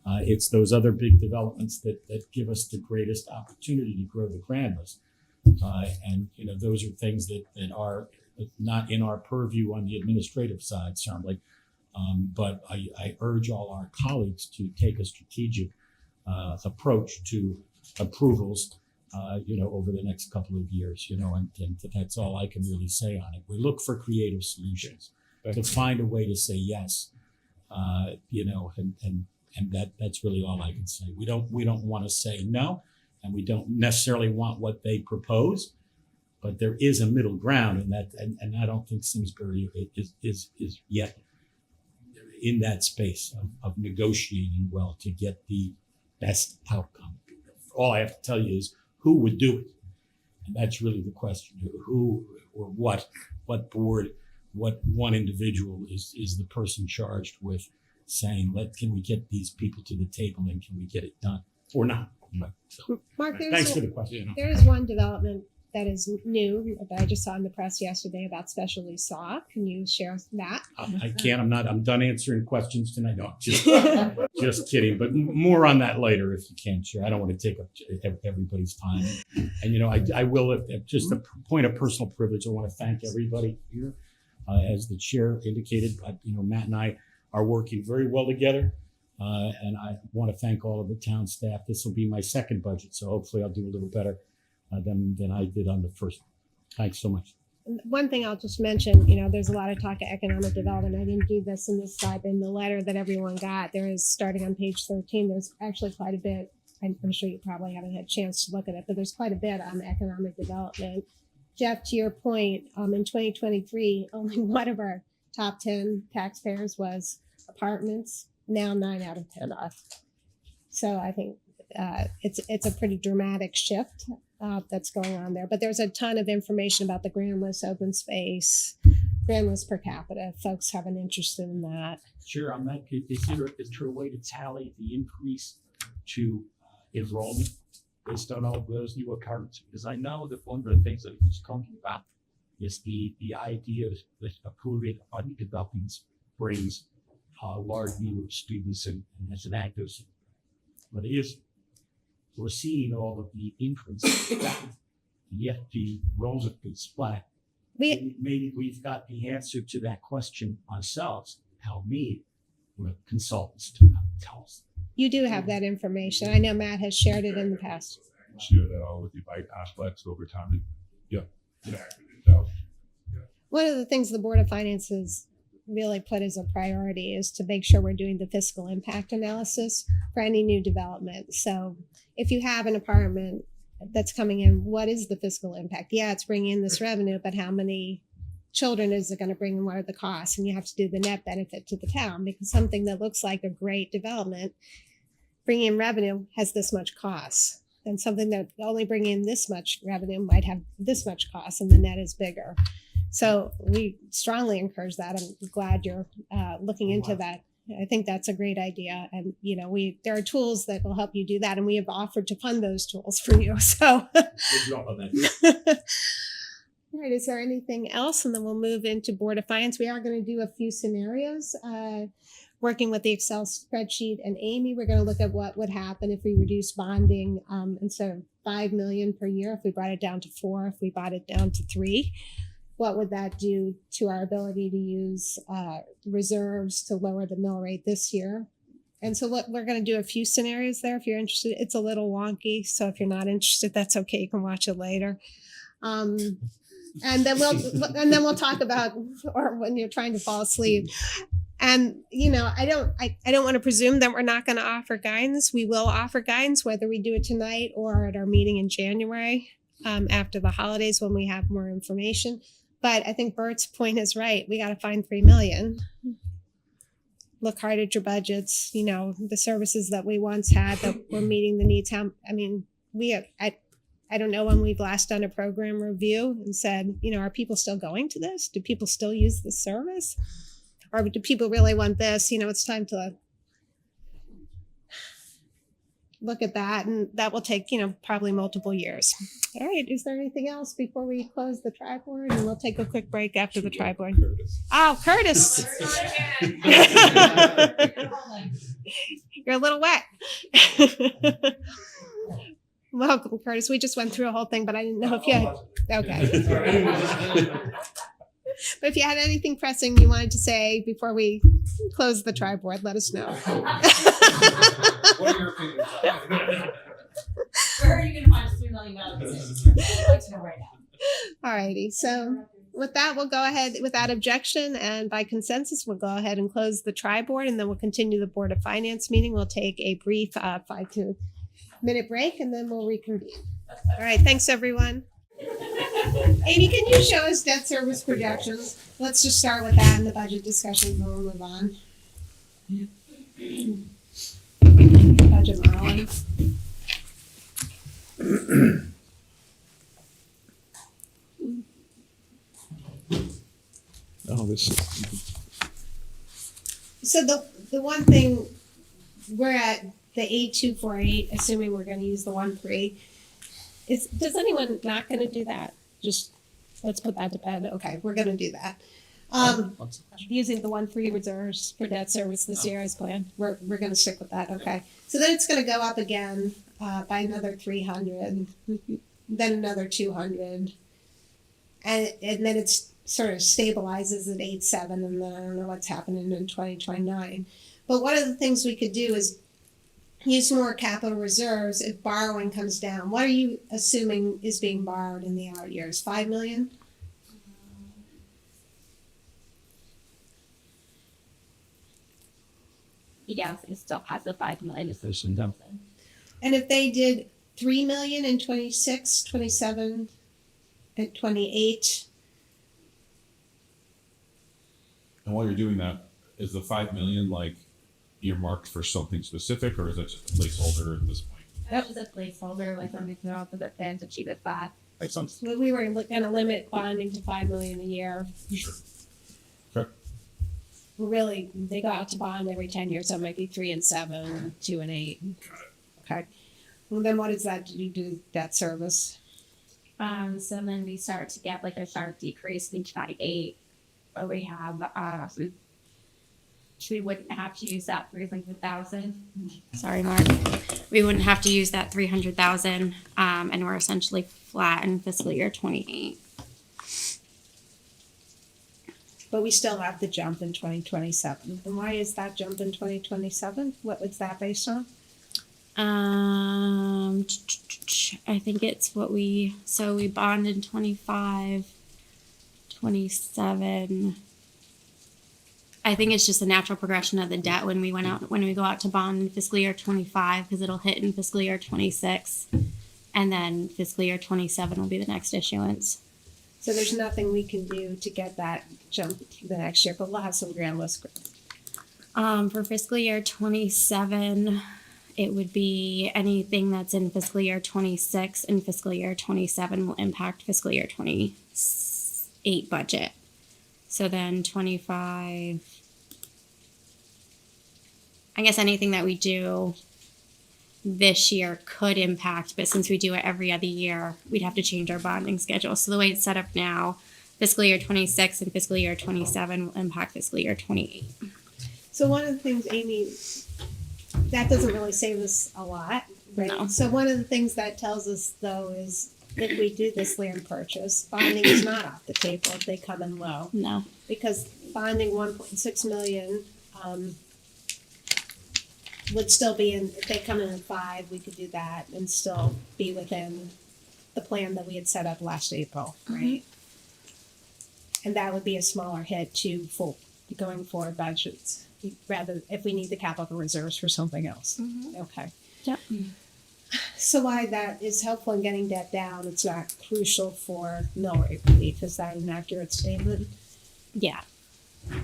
It's those other big developments that give us the greatest opportunity to grow the grand list. And those are things that are not in our purview on the administrative side, certainly. But I urge all our colleagues to take a strategic approach to approvals, over the next couple of years, and that's all I can really say on it. We look for creative solutions to find a way to say yes, and that's really all I can say. We don't want to say no, and we don't necessarily want what they propose, but there is a middle ground, and I don't think Simsbury is yet in that space of negotiating well to get the best outcome. All I have to tell you is who would do it, and that's really the question: who or what board, what one individual is the person charged with saying, can we get these people to the table and can we get it done or not? Mark, Thanks for the question. there is one development that is new that I just saw in the press yesterday about specialty saw. Can you share that? I can't. I'm done answering questions tonight. No, just kidding. But more on that later if you can, Chair. I don't want to take up everybody's time. And I will. At just a point of personal privilege, I want to thank everybody here. As the chair indicated, Matt and I are working very well together. And I want to thank all of the town staff. This will be my second budget, so hopefully I'll do a little better than I did on the first. Thanks so much. One thing I'll just mention, there's a lot of talk of economic development. I didn't do this in this slide, but in the letter that everyone got, there is, starting on page 13, there's actually quite a bit. I'm sure you probably haven't had a chance to look at it, but there's quite a bit on economic development. Jeff, to your point, in 2023, only one of our top 10 taxpayers was apartments. Now 9 out of 10 are. So I think it's a pretty dramatic shift that's going on there. But there's a ton of information about the grand list open space, grand list per capita. Folks have an interest in that. Sure, on that, is there a way to tally the increase to enrollment based on all those new occurrences? Because I know that one of the things that he's talking about is the idea that approving undevelopment brings large number of students and as an active. But we're seeing all of the increase, yet the roles have been split. Maybe we've got the answer to that question ourselves. Help me with consultants to tell us. You do have that information. I know Matt has shared it in the past. Share that all with you by complex over time. Yeah. One of the things the Board of Finances really put as a priority is to make sure we're doing the fiscal impact analysis for any new development. So if you have an apartment that's coming in, what is the fiscal impact? Yeah, it's bringing in this revenue, but how many children is it going to bring and what are the costs? And you have to do the net benefit to the town, because something that looks like a great development bringing in revenue has this much cost. And something that only bringing in this much revenue might have this much cost, and the net is bigger. So we strongly encourage that. I'm glad you're looking into that. I think that's a great idea. And, there are tools that will help you do that. And we have offered to fund those tools for you. So, all right, is there anything else? And then we'll move into Board of Finance. We are going to do a few scenarios. Working with the Excel spreadsheet and Amy, we're going to look at what would happen if we reduce bonding instead of $5 million per year, if we brought it down to 4, if we brought it down to 3. What would that do to our ability to use reserves to lower the mill rate this year? And so we're going to do a few scenarios there. If you're interested, it's a little wonky. So if you're not interested, that's okay. You can watch it later. And then we'll talk about, or when you're trying to fall asleep. And, I don't want to presume that we're not going to offer guidance. We will offer guidance, whether we do it tonight or at our meeting in January after the holidays when we have more information. But I think Bert's point is right. We got to find $3 million. Look hard at your budgets. The services that we once had that were meeting the needs. I don't know when we've last done a program review and said, are people still going to this? Do people still use the service? Or do people really want this? It's time to look at that, and that will take, probably multiple years. All right, is there anything else before we close the Triboard? And we'll take a quick break after the Triboard. Oh, Curtis. You're a little wet. Welcome, Curtis. We just went through a whole thing, but I didn't know if you had, okay. But if you had anything pressing you wanted to say before we close the Triboard, let us know. What are your opinions? Where are you going to find $3 million? I'd like to know right now. All righty. So with that, we'll go ahead without objection. And by consensus, we'll go ahead and close the Triboard, and then we'll continue the Board of Finance meeting. We'll take a brief 5 to minute break, and then we'll reconvene. All right. Thanks, everyone. Amy, can you show us debt service projections? Let's just start with that in the budget discussion, and we'll move on. Budget modeling. So the one thing we're at the 8248, assuming we're gonna use the 13, does anyone not gonna do that? Just, let's put that to bed. Okay, we're gonna do that. Using the 13 reserves for debt service this year as planned. We're gonna stick with that, okay. So then it's gonna go up again, by another 300, then another 200. And then it's sort of stabilizes at 87, and then I don't know what's happening in 2029. But one of the things we could do is use more capital reserves if borrowing comes down. What are you assuming is being borrowed in the out years? 5 million? Yeah, it still has the 5 million. And if they did 3 million in 26, 27, and 28, And while you're doing that, is the 5 million like earmarked for something specific, or is it just a placeholder at this point? That was a placeholder, like when we come up with the plan to achieve it 5. we were gonna limit bonding to 5 million a year. Sure. Okay. Really, they go out to bond every 10 years, so it might be 3 and 7, 2 and 8. Okay. Well, then what does that do to debt service? So then we start to get like a sharp decrease in 28, but we have we wouldn't have to use that 300,000. Sorry, Mark. We wouldn't have to use that 300,000, and we're essentially flat in fiscal year 28. But we still have the jump in 2027. And why is that jump in 2027? What was that based on? I think it's what we bond in 25, 27. I think it's just a natural progression of the debt when we go out to bond in fiscal year 25, because it'll hit in fiscal year 26, and then fiscal year 27 will be the next issuance. So there's nothing we can do to get that jump the next year, but we'll have some grand list growth. For fiscal year 27, it would be anything that's in fiscal year 26 and fiscal year 27 will impact fiscal year 28 budget. So then 25, I guess anything that we do this year could impact, but since we do it every other year, we'd have to change our bonding schedule. So the way it's set up now, fiscal year 26 and fiscal year 27 will impact fiscal year 28. So one of the things, Amy, that doesn't really save us a lot, right? No. So one of the things that tells us, though, is if we do this land purchase, bonding is not off the table if they come in low. No. Because bonding 1.6 million would still be in, if they come in at 5, we could do that and still be within the plan that we had set up last April, right? And that would be a smaller hit to full going forward budgets, rather if we need the capital reserves for something else. Okay. Yep. So why that is helpful in getting debt down, it's not crucial for mill rate relief. Is that an accurate statement? Yeah. All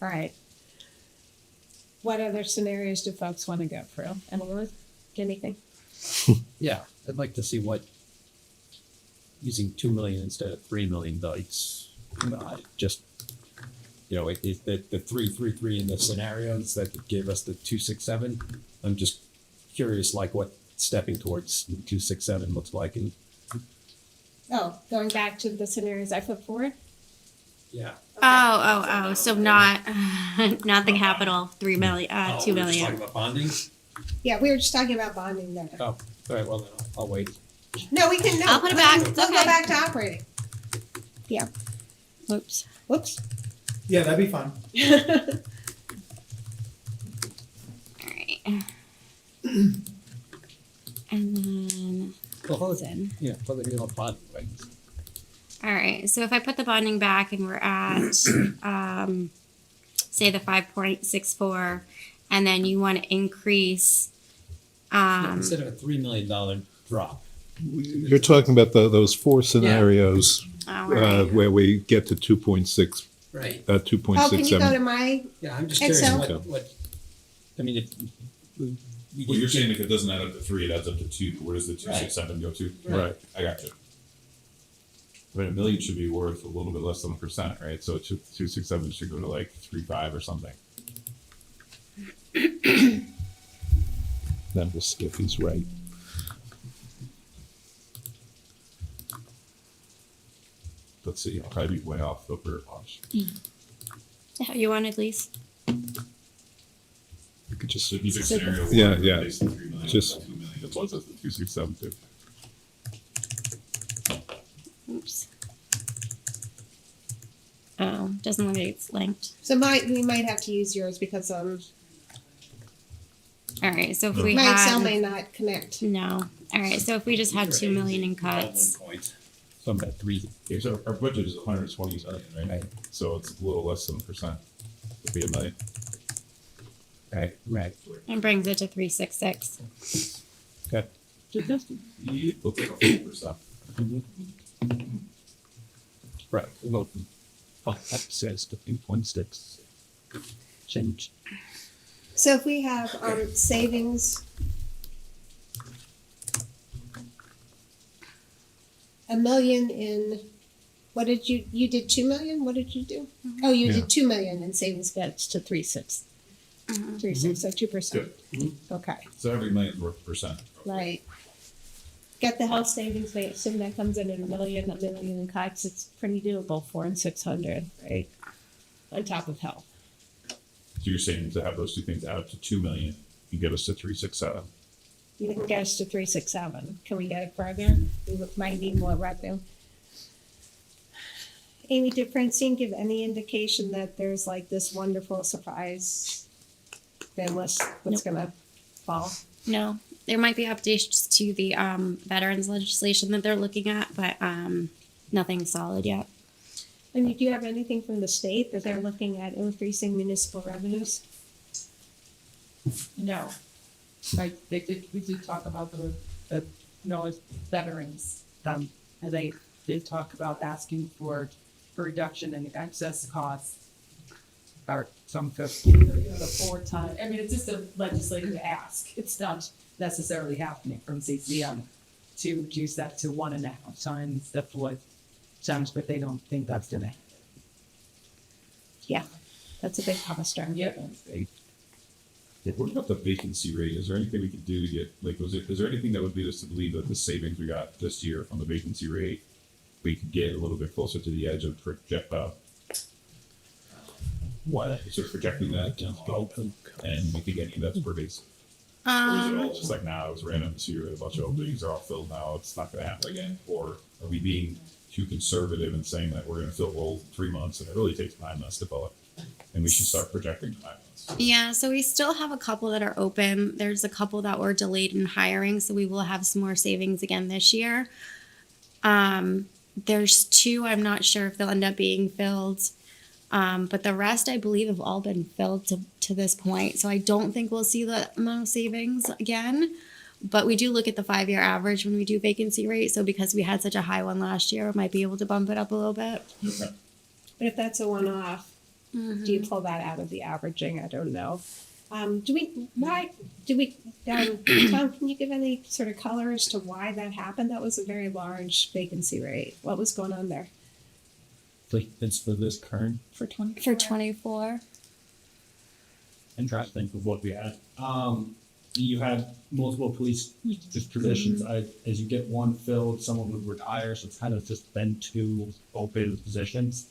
right. What other scenarios do folks want to go through? Anyone? Anything? Yeah, I'd like to see what using 2 million instead of 3 million does. Just, it the 333 in the scenarios that gave us the 267. I'm just curious, like what stepping towards 267 looks like. And Oh, going back to the scenarios I put forward? yeah. Oh. So not the capital 3 million, 2 we're just talking million. about bonding. Yeah, we were just talking about bonding there. Oh, all right. Well, then I'll wait. No, we can, no. I'll put it back. We'll It's go okay. back to operating. Yeah. Whoops. Whoops. Yeah, that'd be fun. All right. And then Bonding, right? all right. So if I put the bonding back and we're at say the 5.64, and then you want to increase Instead of a $3 million drop. You're talking about those 4 scenarios where we get to 2.6, Right. 2.67. Oh, can you go to my, Yeah, I'm just Excel? curious what I mean, if Well, you're saying if it doesn't add up to 3, it adds up to 2. Where does the 267 go to? Right. I got you. But $1 million should be worth a little bit less than 1%, right? So 267 should go to like 3.5 or something. Then we'll see if he's right. Let's see, I'll probably be way off the bird watch. How you wanted, Lise? You could just Strategic scenario. Yeah, one, yeah. based on 3 million, Just- 2 million. It was a 2,672. Oops. Oh, doesn't look like it's linked. So we might have to use yours because All right, so if we my Excel had may not connect. no, all right, so if we just had 2 million in cuts, So I'm at 3. So our budget is 120 million, right? Right. So it's a little less than 1%. It'd be $1 million. Right, right. and brings it to 366. Okay. We'll take a 4%. Right. Well, that says the 2.6 change. So if we have savings, $1 million in, what did you did 2 million? What did you do? Oh, you did 2 million in savings gets to 3.6. 3.6, so 2%. Okay, So every million's worth a percent. right. Get the health savings, they assume that comes in at $1 million in cuts, it's pretty doable, 400 and 600, right? On top of health. So you're saying to have those two things add up to 2 million, you get us to 367. You can get us to 367. Can we get it further? We might need more revenue. Amy, did Francine give any indication that there's like this wonderful surprise that what's gonna fall? No, there might be updates to the veterans legislation that they're looking at, but nothing solid yet. And do you have anything from the state that they're looking at increasing municipal revenues? No. Like we did talk about the veterans. And they did talk about asking for a reduction in excess costs. Or some 4 times. I mean, it's just a legislative ask. It's not necessarily happening from CCM to reduce that to 1.5 times. That's what sounds, but they don't think that's gonna happen. Yeah, that's a big cost driver. Yeah. What about the vacancy rate? Is there anything we could do to get, like, is there anything that would lead us to believe that the savings we got this year from the vacancy rate, we could get a little bit closer to the edge of project, sort of projecting that and we think any of that's pervasive? Or is it all just like, now it was random this year, a bunch of openings are all filled now, it's not gonna happen again? Or are we being too conservative in saying that we're gonna fill roles in 3 months and it really takes 9 months to fill it? And we should start projecting 9 months. Yeah, so we still have a couple that are open. There's a couple that were delayed in hiring, so we will have some more savings again this year. There's 2, I'm not sure if they'll end up being filled. But the rest, I believe, have all been filled to this point. So I don't think we'll see the amount of savings again. But we do look at the 5-year average when we do vacancy rate. So because we had such a high one last year, we might be able to bump it up a little bit. But if that's a one-off, do you pull that out of the averaging? I don't know. Tom, can you give any sort of color as to why that happened? That was a very large vacancy rate. What was going on there? It's for this current. For 24? For 24. I'm trying to think of what we had. You had multiple police positions. As you get one filled, someone would retire, so it's kind of just been 2 open positions.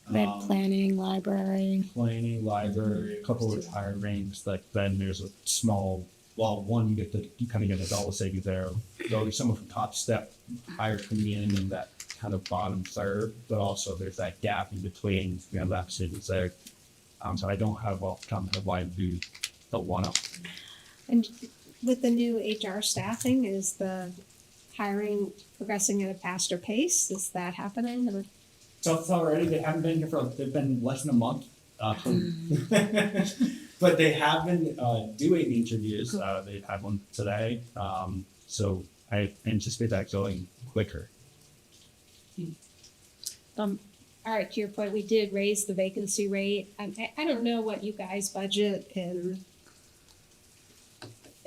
We had planning, library. A couple of hirings. Like then there's a small, one you kind of get a dollar savings there. Though someone from top step higher coming in that kind of bottom third, but also there's that gap in between. We have that savings there. So I don't have off the top of my head why I do the one up. And with the new HR staffing, is the hiring progressing at a faster pace? Is that happening? Or? So it's already, they've been less than a month. But they have been doing interviews. They had one today. So I anticipate that going quicker. All right, to your point, we did raise the vacancy rate. I don't know what you guys budget in.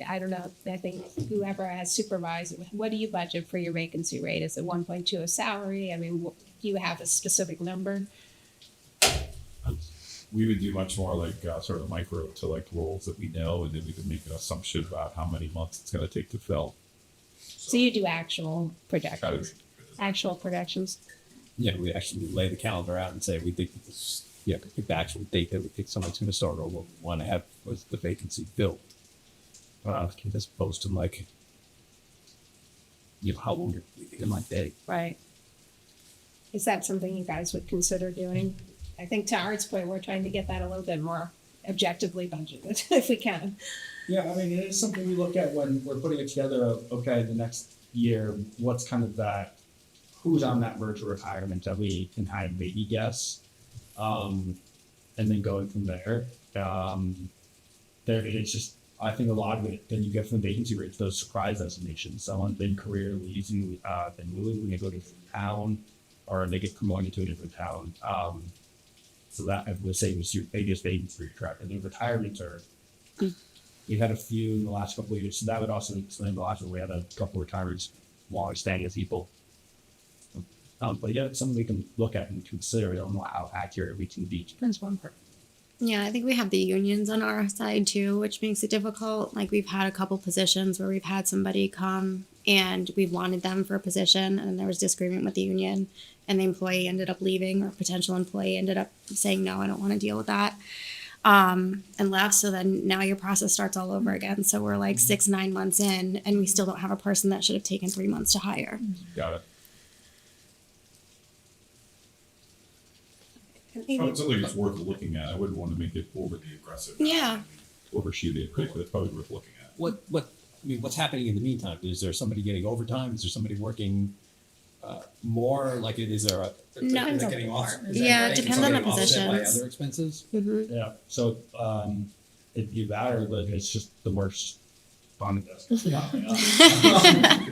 I don't know. I think whoever has supervised, what do you budget for your vacancy rate? Is it 1.2 a salary? I mean, do you have a specific number? we would do much more like sort of micro to like roles that we know, and then we could make an assumption about how many months it's going to take to fill. So you do actual projections, actual projections. Yeah, we actually lay the calendar out and say we think that this, yeah, pick the actual date that we think somebody's going to start, or what we want to have was the vacancy filled. As opposed to like, you know, how long it might take. Right. Is that something you guys would consider doing? I think to Art's point, we're trying to get that a little bit more objectively budgeted if we can. Yeah, I mean, it is something we look at when we're putting it together. Okay, the next year, what's kind of that, who's on that verge of retirement that we can kind of maybe guess, and then going from there. There it's just, I think a lot of it, then you get from the vacancy rates, those surprise designations. Someone's been career leaving, been moving, they go to a different town, or they get promoted to a different town. So that I would say was your biggest vacancy track. And then retirements are, we've had a few in the last couple of years. So that would also explain the last one. We had a couple of retirements, long-standing people. But yeah, it's something we can look at and consider. I don't know how accurate we can be. Depends on person. Yeah, I think we have the unions on our side too, which makes it difficult. Like we've had a couple positions where we've had somebody come and we wanted them for a position and there was disagreement with the union and the employee ended up leaving, or potential employee ended up saying, no, I don't want to deal with that, and left. So then now your process starts all over again. So we're like 6-9 months in and we still don't have a person that should have taken 3 months to hire. Got it. Maybe- It's something that's worth looking at. I wouldn't want to make it overly aggressive. Yeah. Overshoot it quick, but it's probably worth looking at. What's happening in the meantime? Is there somebody getting overtime? Is there somebody working more? Like, is there a No. is that getting off? Is that Yeah, it getting depends on the offset by positions. other expenses? Mm-hmm. Yeah, so it'd be that, or but it's just the worst fun.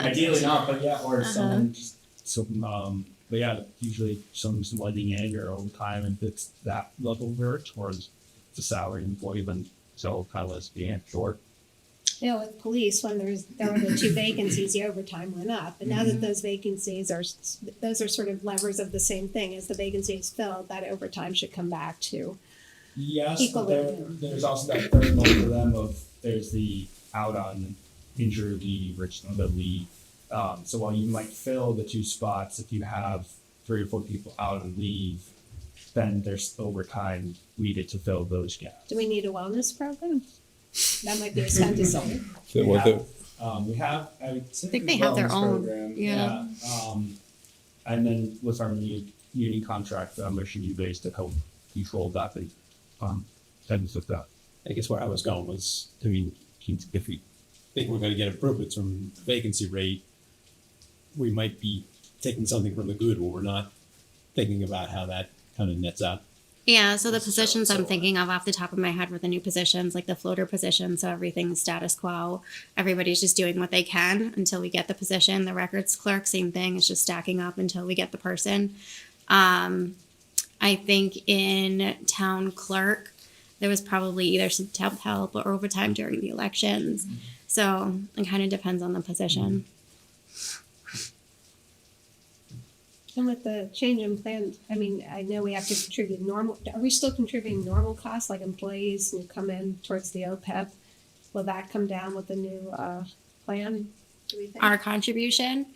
Ideally not, but yeah, or someone just some but yeah, usually some lighting edge or overtime, and if it's that level where towards the salary employee, then so kind of less being short. You know, with police, when there were the 2 vacancies, the overtime went up. But now that those vacancies those are sort of levers of the same thing. As the vacancy is filled, that overtime should come back to. Yes, but Equilibrium. there's also that third one for them of there's the out on injury leave, or the leave. So while you might fill the 2 spots, if you have 3 or 4 people out on leave, then there's overtime needed to fill those gaps. Do we need a wellness program? That might be a spend to sell. We have, I think they have their own, yeah. And then with our union contract, there should be ways to help control that, things with that. I guess where I was going was, I mean, if we think we're going to get improvements from the vacancy rate, we might be taking something from the good when we're not thinking about how that kind of nets out. Yeah, so the positions I'm thinking of off the top of my head were the new positions, like the floater position. So everything's status quo. Everybody's just doing what they can until we get the position. The records clerk, same thing. It's just stacking up until we get the person. I think in town clerk, there was probably either some temp help or overtime during the elections. So it kind of depends on the position. And with the change in plan, I mean, I know we have to contribute normal. Are we still contributing normal costs, like employees who come in towards the OPEB? Will that come down with the new plan? Do we think? Our contribution.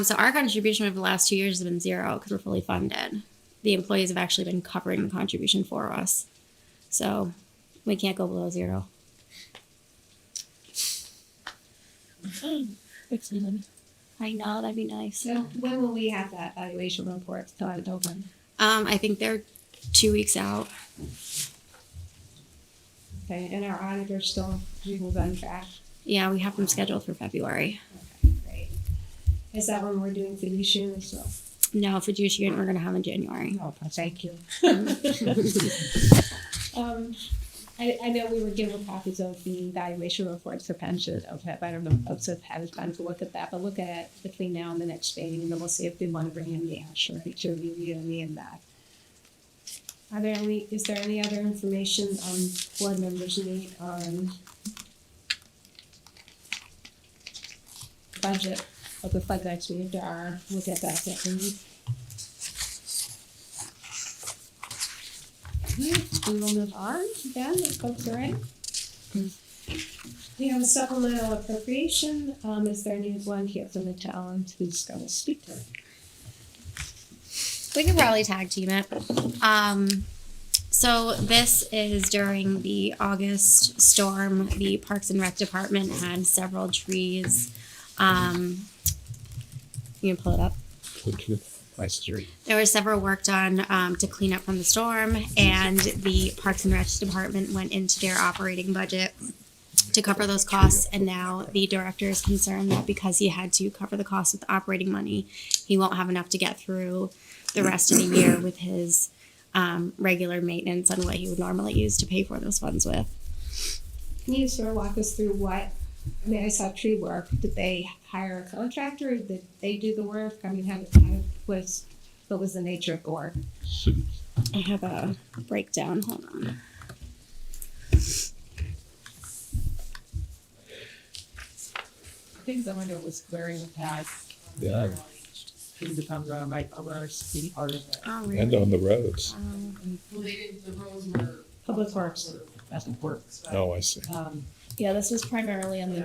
So our contribution over the last 2 years has been 0 because we're fully funded. The employees have actually been covering the contribution for us. So we can't go below 0. I know, that'd be nice. So when will we have that valuation report till it's open? I think they're 2 weeks out. Okay, and our auditor's still on track. Yeah, we have them scheduled for February. Okay, great. Is that when we're doing fiduciary as well? No, for June we're gonna have in January. Oh, thank you. I know we were given copies of the valuation reports for pension OPEB. I don't know if folks have had time to look at that, but look at it between now and the next meeting, and then we'll see if we want to bring in the actual to review any of that. Is there any other information board members need on budget of the flood next week? There are, look at that second. we will move on. Again, if folks are ready. We have a supplemental appropriation. Is there anyone here from the town who's going to speak to it? We could probably tag team it. So this is during the August storm. The Parks and Rec Department had several trees. You can pull it up. There was several work done to clean up from the storm, and the Parks and Rec Department went into their operating budget to cover those costs. And now the director is concerned that because he had to cover the cost with operating money, he won't have enough to get through the rest of the year with his regular maintenance on what he would normally use to pay for those funds with. Can you sort of walk us through what, I mean, I saw tree work. Did they hire a contractor? Did they do the work? I mean, what was the nature of the work? I have a breakdown. Hold on. I think someone who was clearing the paths. Yeah. It becomes my speed part of it. Oh, really? And on the roads. Well, they didn't, the roads were. Public Works. That's important. Oh, I see. Yeah, this was primarily on the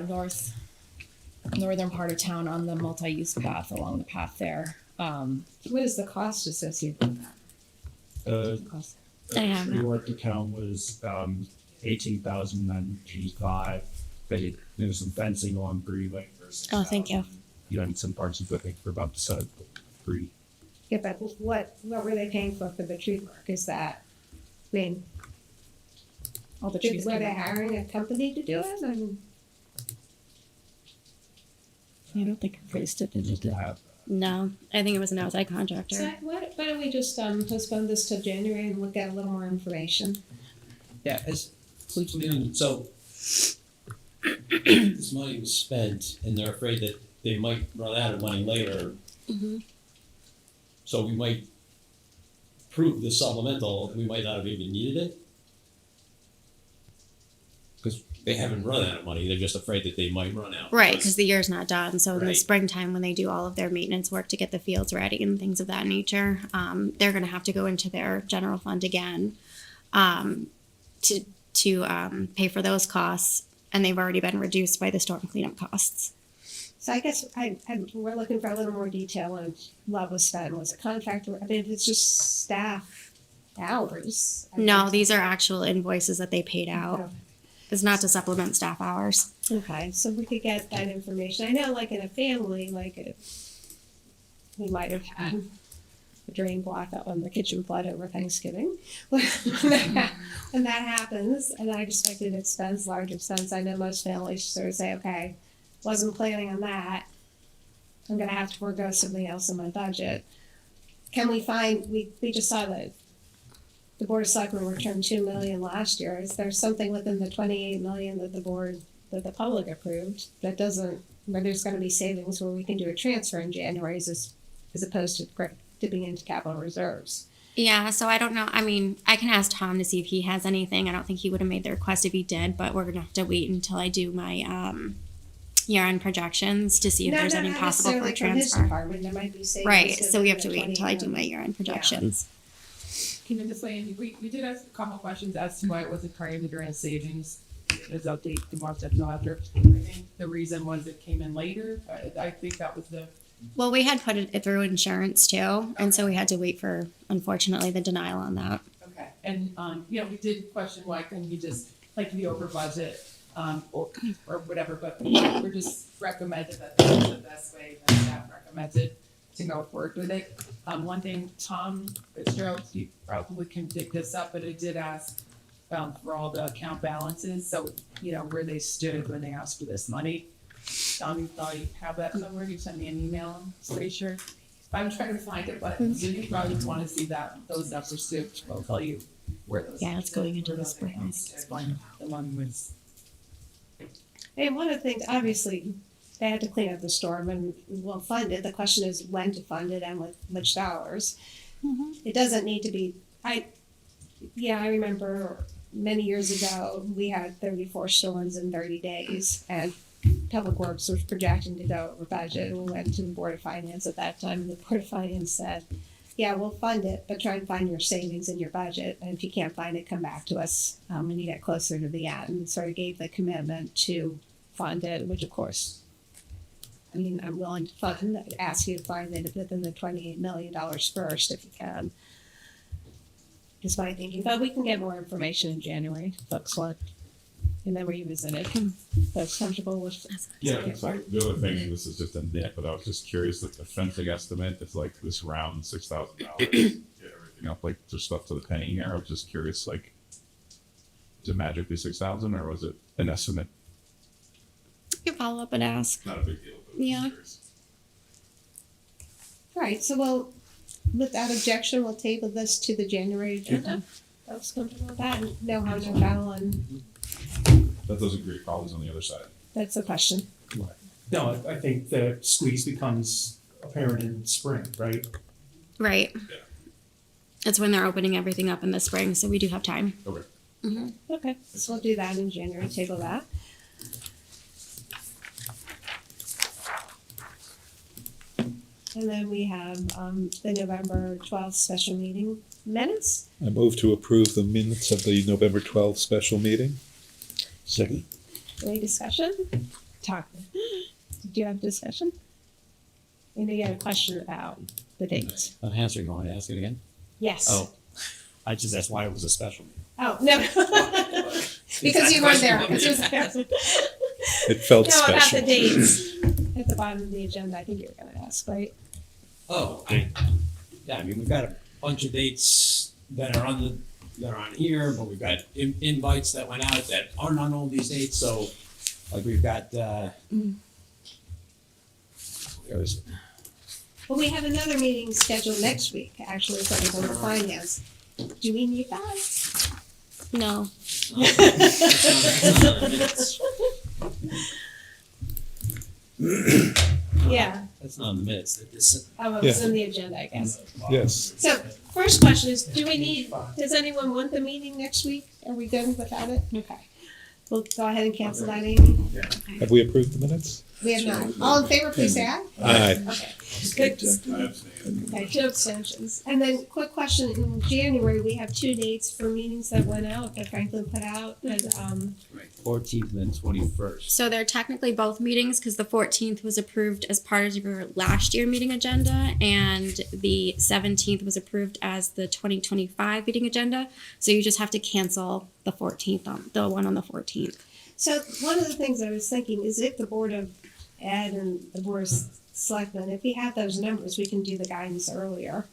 northern part of town on the multi-use path along the path there. What is the cost associated with that? I have it. What the count was 18,985. But there's some fencing on Breland. Oh, thank you. You know, some parts of it for about three. Yeah, but what were they paying for the tree work? Is that, I mean, All the trees. were they hiring a company to do it? I mean, I don't think I phrased it. No, I think it was an outside contractor. so why don't we just postpone this till January and look at a little more information? Yeah, so this money was spent and they're afraid that they might run out of money later. Mhm. So we might prove the supplemental, we might not have even needed it. Because they haven't run out of money, they're just afraid that they might run out. Right, because the year's not done. So in the Right. springtime, when they do all of their maintenance work to get the fields ready and things of that nature, they're going to have to go into their general fund again to pay for those costs, and they've already been reduced by the storm cleanup costs. So I guess we're looking for a little more detail on what was spent. Was it contractor? I mean, if it's just staff hours. No, these are actual invoices that they paid out. It's not to supplement staff hours. Okay, so we could get that information. I know, like in a family, we might have had a drain block out on the kitchen flood over Thanksgiving. When that happens, and unexpected expense, large expense, I know most families sort of say, okay, wasn't planning on that. I'm gonna have to forego something else in my budget. Can we find, we just saw that the Board of Selectmen returned $2 million last year. Is there something within the $28 million that the public approved that doesn't, where there's gonna be savings where we can do a transfer in January as opposed to dipping into capital reserves? Yeah, so I don't know. I mean, I can ask Tom to see if he has anything. I don't think he would have made the request if he did, but we're gonna have to wait until I do my year-end projections to see if there's any possible for transfer. Department, there might be savings. Right, so we have to wait until I do my year-end projections. Can you just say, we did ask a couple questions as to why it wasn't part of the grant savings. As update the month after. I think the reason was it came in later. I think that was the. Well, we had put it through insurance too, and so we had to wait for, unfortunately, the denial on that. Okay, and we did question why couldn't you just be over budget or whatever, but we're just recommended that that's the best way that staff recommended to go forward with it. One thing, Tom Fitzgerald, you probably can dig this up, but I did ask for all the account balances, so where they stood when they asked for this money. Tom, you thought you have that somewhere? You sent me an email. I'm pretty sure. I'm trying to find it, but you probably want to see those numbers too. I'll tell you where those. Yeah, it's going into the spring. Explain. The one was. And one of the things, obviously, they had to clean up the storm and we'll fund it. The question is when to fund it and with which dollars. Mm-hmm. It doesn't need to be, I remember many years ago, we had 34 storms in 30 days and Public Works was projecting to go over budget. We went to the Board of Finance at that time and the Board of Finance said, yeah, we'll fund it, but try and find your savings in your budget. And if you can't find it, come back to us when you get closer to the end. And sort of gave the commitment to fund it, which of course, I mean, I'm willing to fund, ask you to find it within the $28 million first if you can. Is my thinking, but we can get more information in January, looks like. And then revisit it. That's comfortable with. Yeah, it's like the other thing, and this is just a nit, but I was just curious that the fencing estimate is like this round $6,000. Get everything up like just stuff to the penny here. I was just curious, like, is it magically 6,000 or was it an estimate? You can follow up and ask. Not a big deal. But Yeah. All right, so we'll, without objection, we'll table this to the January agenda. That's comfortable with that. No harm, no foul, and that doesn't create problems on the other side. that's the question. No, I think the squeeze becomes apparent in spring, right? Right. It's when they're opening everything up in the spring, so we do have time. Okay. Mm-hmm. Okay, so we'll do that in January, table that. And then we have the November 12th special meeting minutes. I move to approve the minutes of the November 12th special meeting. Second. Any discussion? Talk. Do you have discussion? You know, you had a question about the dates. I'm answering, you want to ask it again? Yes. Oh, that's why it was a special. Oh, no. Because you weren't there. It felt no, special. about the dates at the bottom of the agenda. I think you were going to ask, right? Oh, yeah, I mean, we've got a bunch of dates that are on here, but we've got invites that went out that aren't on all these dates, so like we've got, where is it? Well, we have another meeting scheduled next week, actually, for the Board of Finance. Do we need that? No. Yeah. That's not in the minutes. It's It's in the agenda, I guess. Yes. So, first question is, does anyone want the meeting next week? Are we good without it? Okay. We'll go ahead and cancel that, Amy. Have we approved the minutes? We have not. All in favor, please say aye. Aye. Okay. Good. Okay, 2 abstentions. And then, quick question, in January, we have 2 dates for meetings that went out, that Franklin put out, and, 14th and 21st. So they're technically both meetings because the 14th was approved as part of your last year meeting agenda and the 17th was approved as the 2025 meeting agenda. So you just have to cancel the 14th, the one on the 14th. So one of the things I was thinking is if the Board of Ed and the Board of Selectmen, if we have those numbers, we can do the guidance earlier.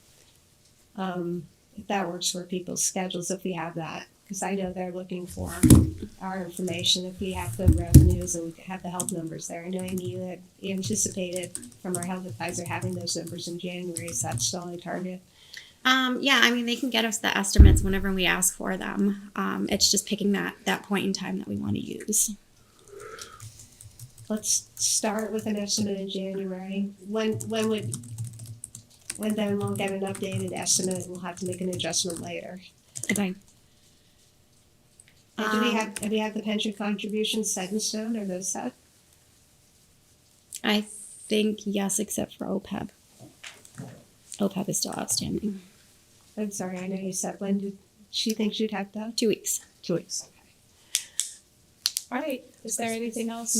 If that works for people's schedules, if we have that, because I know they're looking for our information. If we have the revenues and we have the health numbers there. I know Amy, you had anticipated from our health advisor having those numbers in January. Is that still on target? Yeah, I mean, they can get us the estimates whenever we ask for them. It's just picking that point in time that we want to use. Let's start with an estimate in January. And then we'll get an updated estimate and we'll have to make an adjustment later. Okay. Do we have the pension contributions set in stone, or those set? I think yes, except for OPEB. OPEB is still outstanding. I'm sorry, I know you said, when did she think she'd have that? 2 weeks. 2 weeks, okay. All right, is there anything else?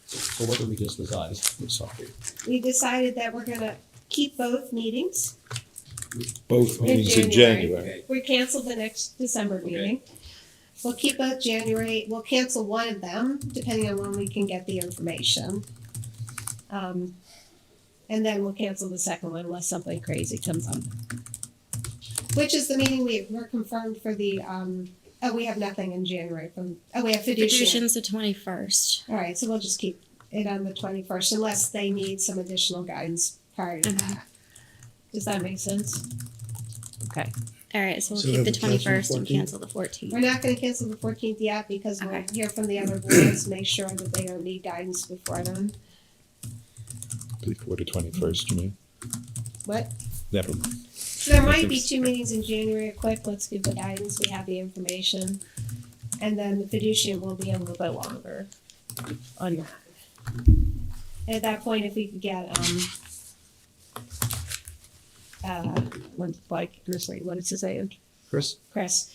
So what did we just decide? I'm sorry. We decided that we're gonna keep both meetings. Both meetings in January. We canceled the next December meeting. We'll keep both January, we'll cancel one of them, depending on when we can get the information. And then we'll cancel the second one unless something crazy comes up. Which is the meeting we're confirmed for the, we have nothing in January we have fiducian. Fiducian's the 21st. All right, so we'll just keep it on the 21st unless they need some additional guidance prior to that. Does that make sense? Okay. All right, so we'll So keep have the the cancel 21st and 14th? cancel the 14th. We're not gonna cancel the 14th yet because we'll hear from the other boards, make sure that they don't need guidance before then. Before the 21st, you mean? What? Never mind. So there might be 2 meetings in January, quick, let's give the guidance, we have the information. And then the fiducian will be a little bit longer on that. At that point, if we could get, what is his name? Chris? Chris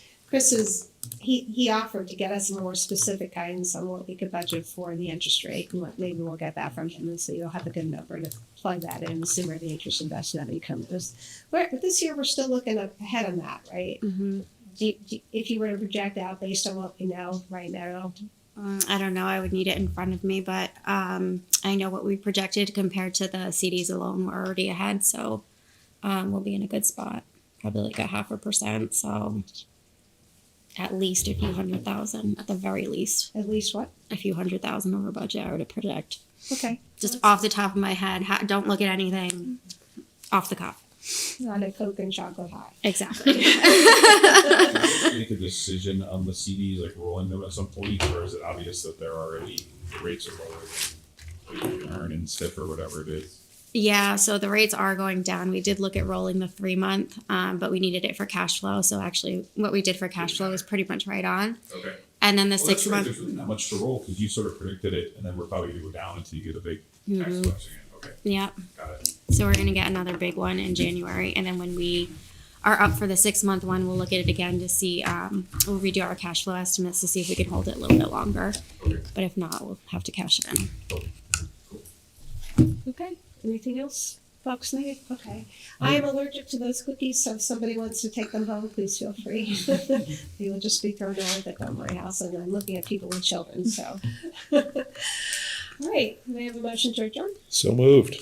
he offered to get us more specific guidance on what we could budget for the interest rate, and maybe we'll get that from him, and so you'll have a good number to plug that in and see where the interest investment income is. But this year we're still looking ahead on that, right? Mm-hmm. If you were to project out based on what we know right now. I don't know. I would need it in front of me, but I know what we projected compared to the CDs alone. We're already ahead, so we'll be in a good spot. Probably like 0.5%. So at least a few $100,000 at the very least. At least what? A few $100,000 over budget, I would project. Okay. Just off the top of my head. Don't look at anything off the cuff. Not a Coke and chocolate high. Exactly. Make a decision on the CDs, like rolling them at some point, or is it obvious that they're already, the rates are lower than what you can earn in SIP or whatever it is? Yeah, so the rates are going down. We did look at rolling the 3-month, but we needed it for cash flow. So actually, what we did for cash flow is pretty much right on. Okay. And then the Well, that's 6 right, month. there's really not much to roll because you sort of predicted it, and then we're probably going to go down until you get a big tax Mhm. collection. Okay. Yeah. Got it. So we're gonna get another big one in January, and then when we are up for the 6-month one, we'll look at it again to see. We'll redo our cash flow estimates to see if we can hold it a little bit longer. Okay. But if not, we'll have to cash it in. Okay. Anything else, folks need? Okay. I am allergic to those cookies, so if somebody wants to take them home, please feel free. They will just be thrown away at my house, and I'm looking at people with children, so. All right, do we have a motion to adjourn? So moved.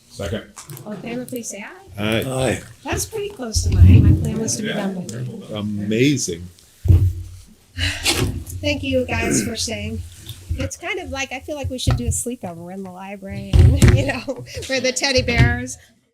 Second. All in favor, please say aye. Aye. Aye. That's pretty close to mine. My plan was to be done by then. Amazing. Thank you guys for staying. It's kind of like, I feel like we should do a sleepover in the library, and, for the teddy bears.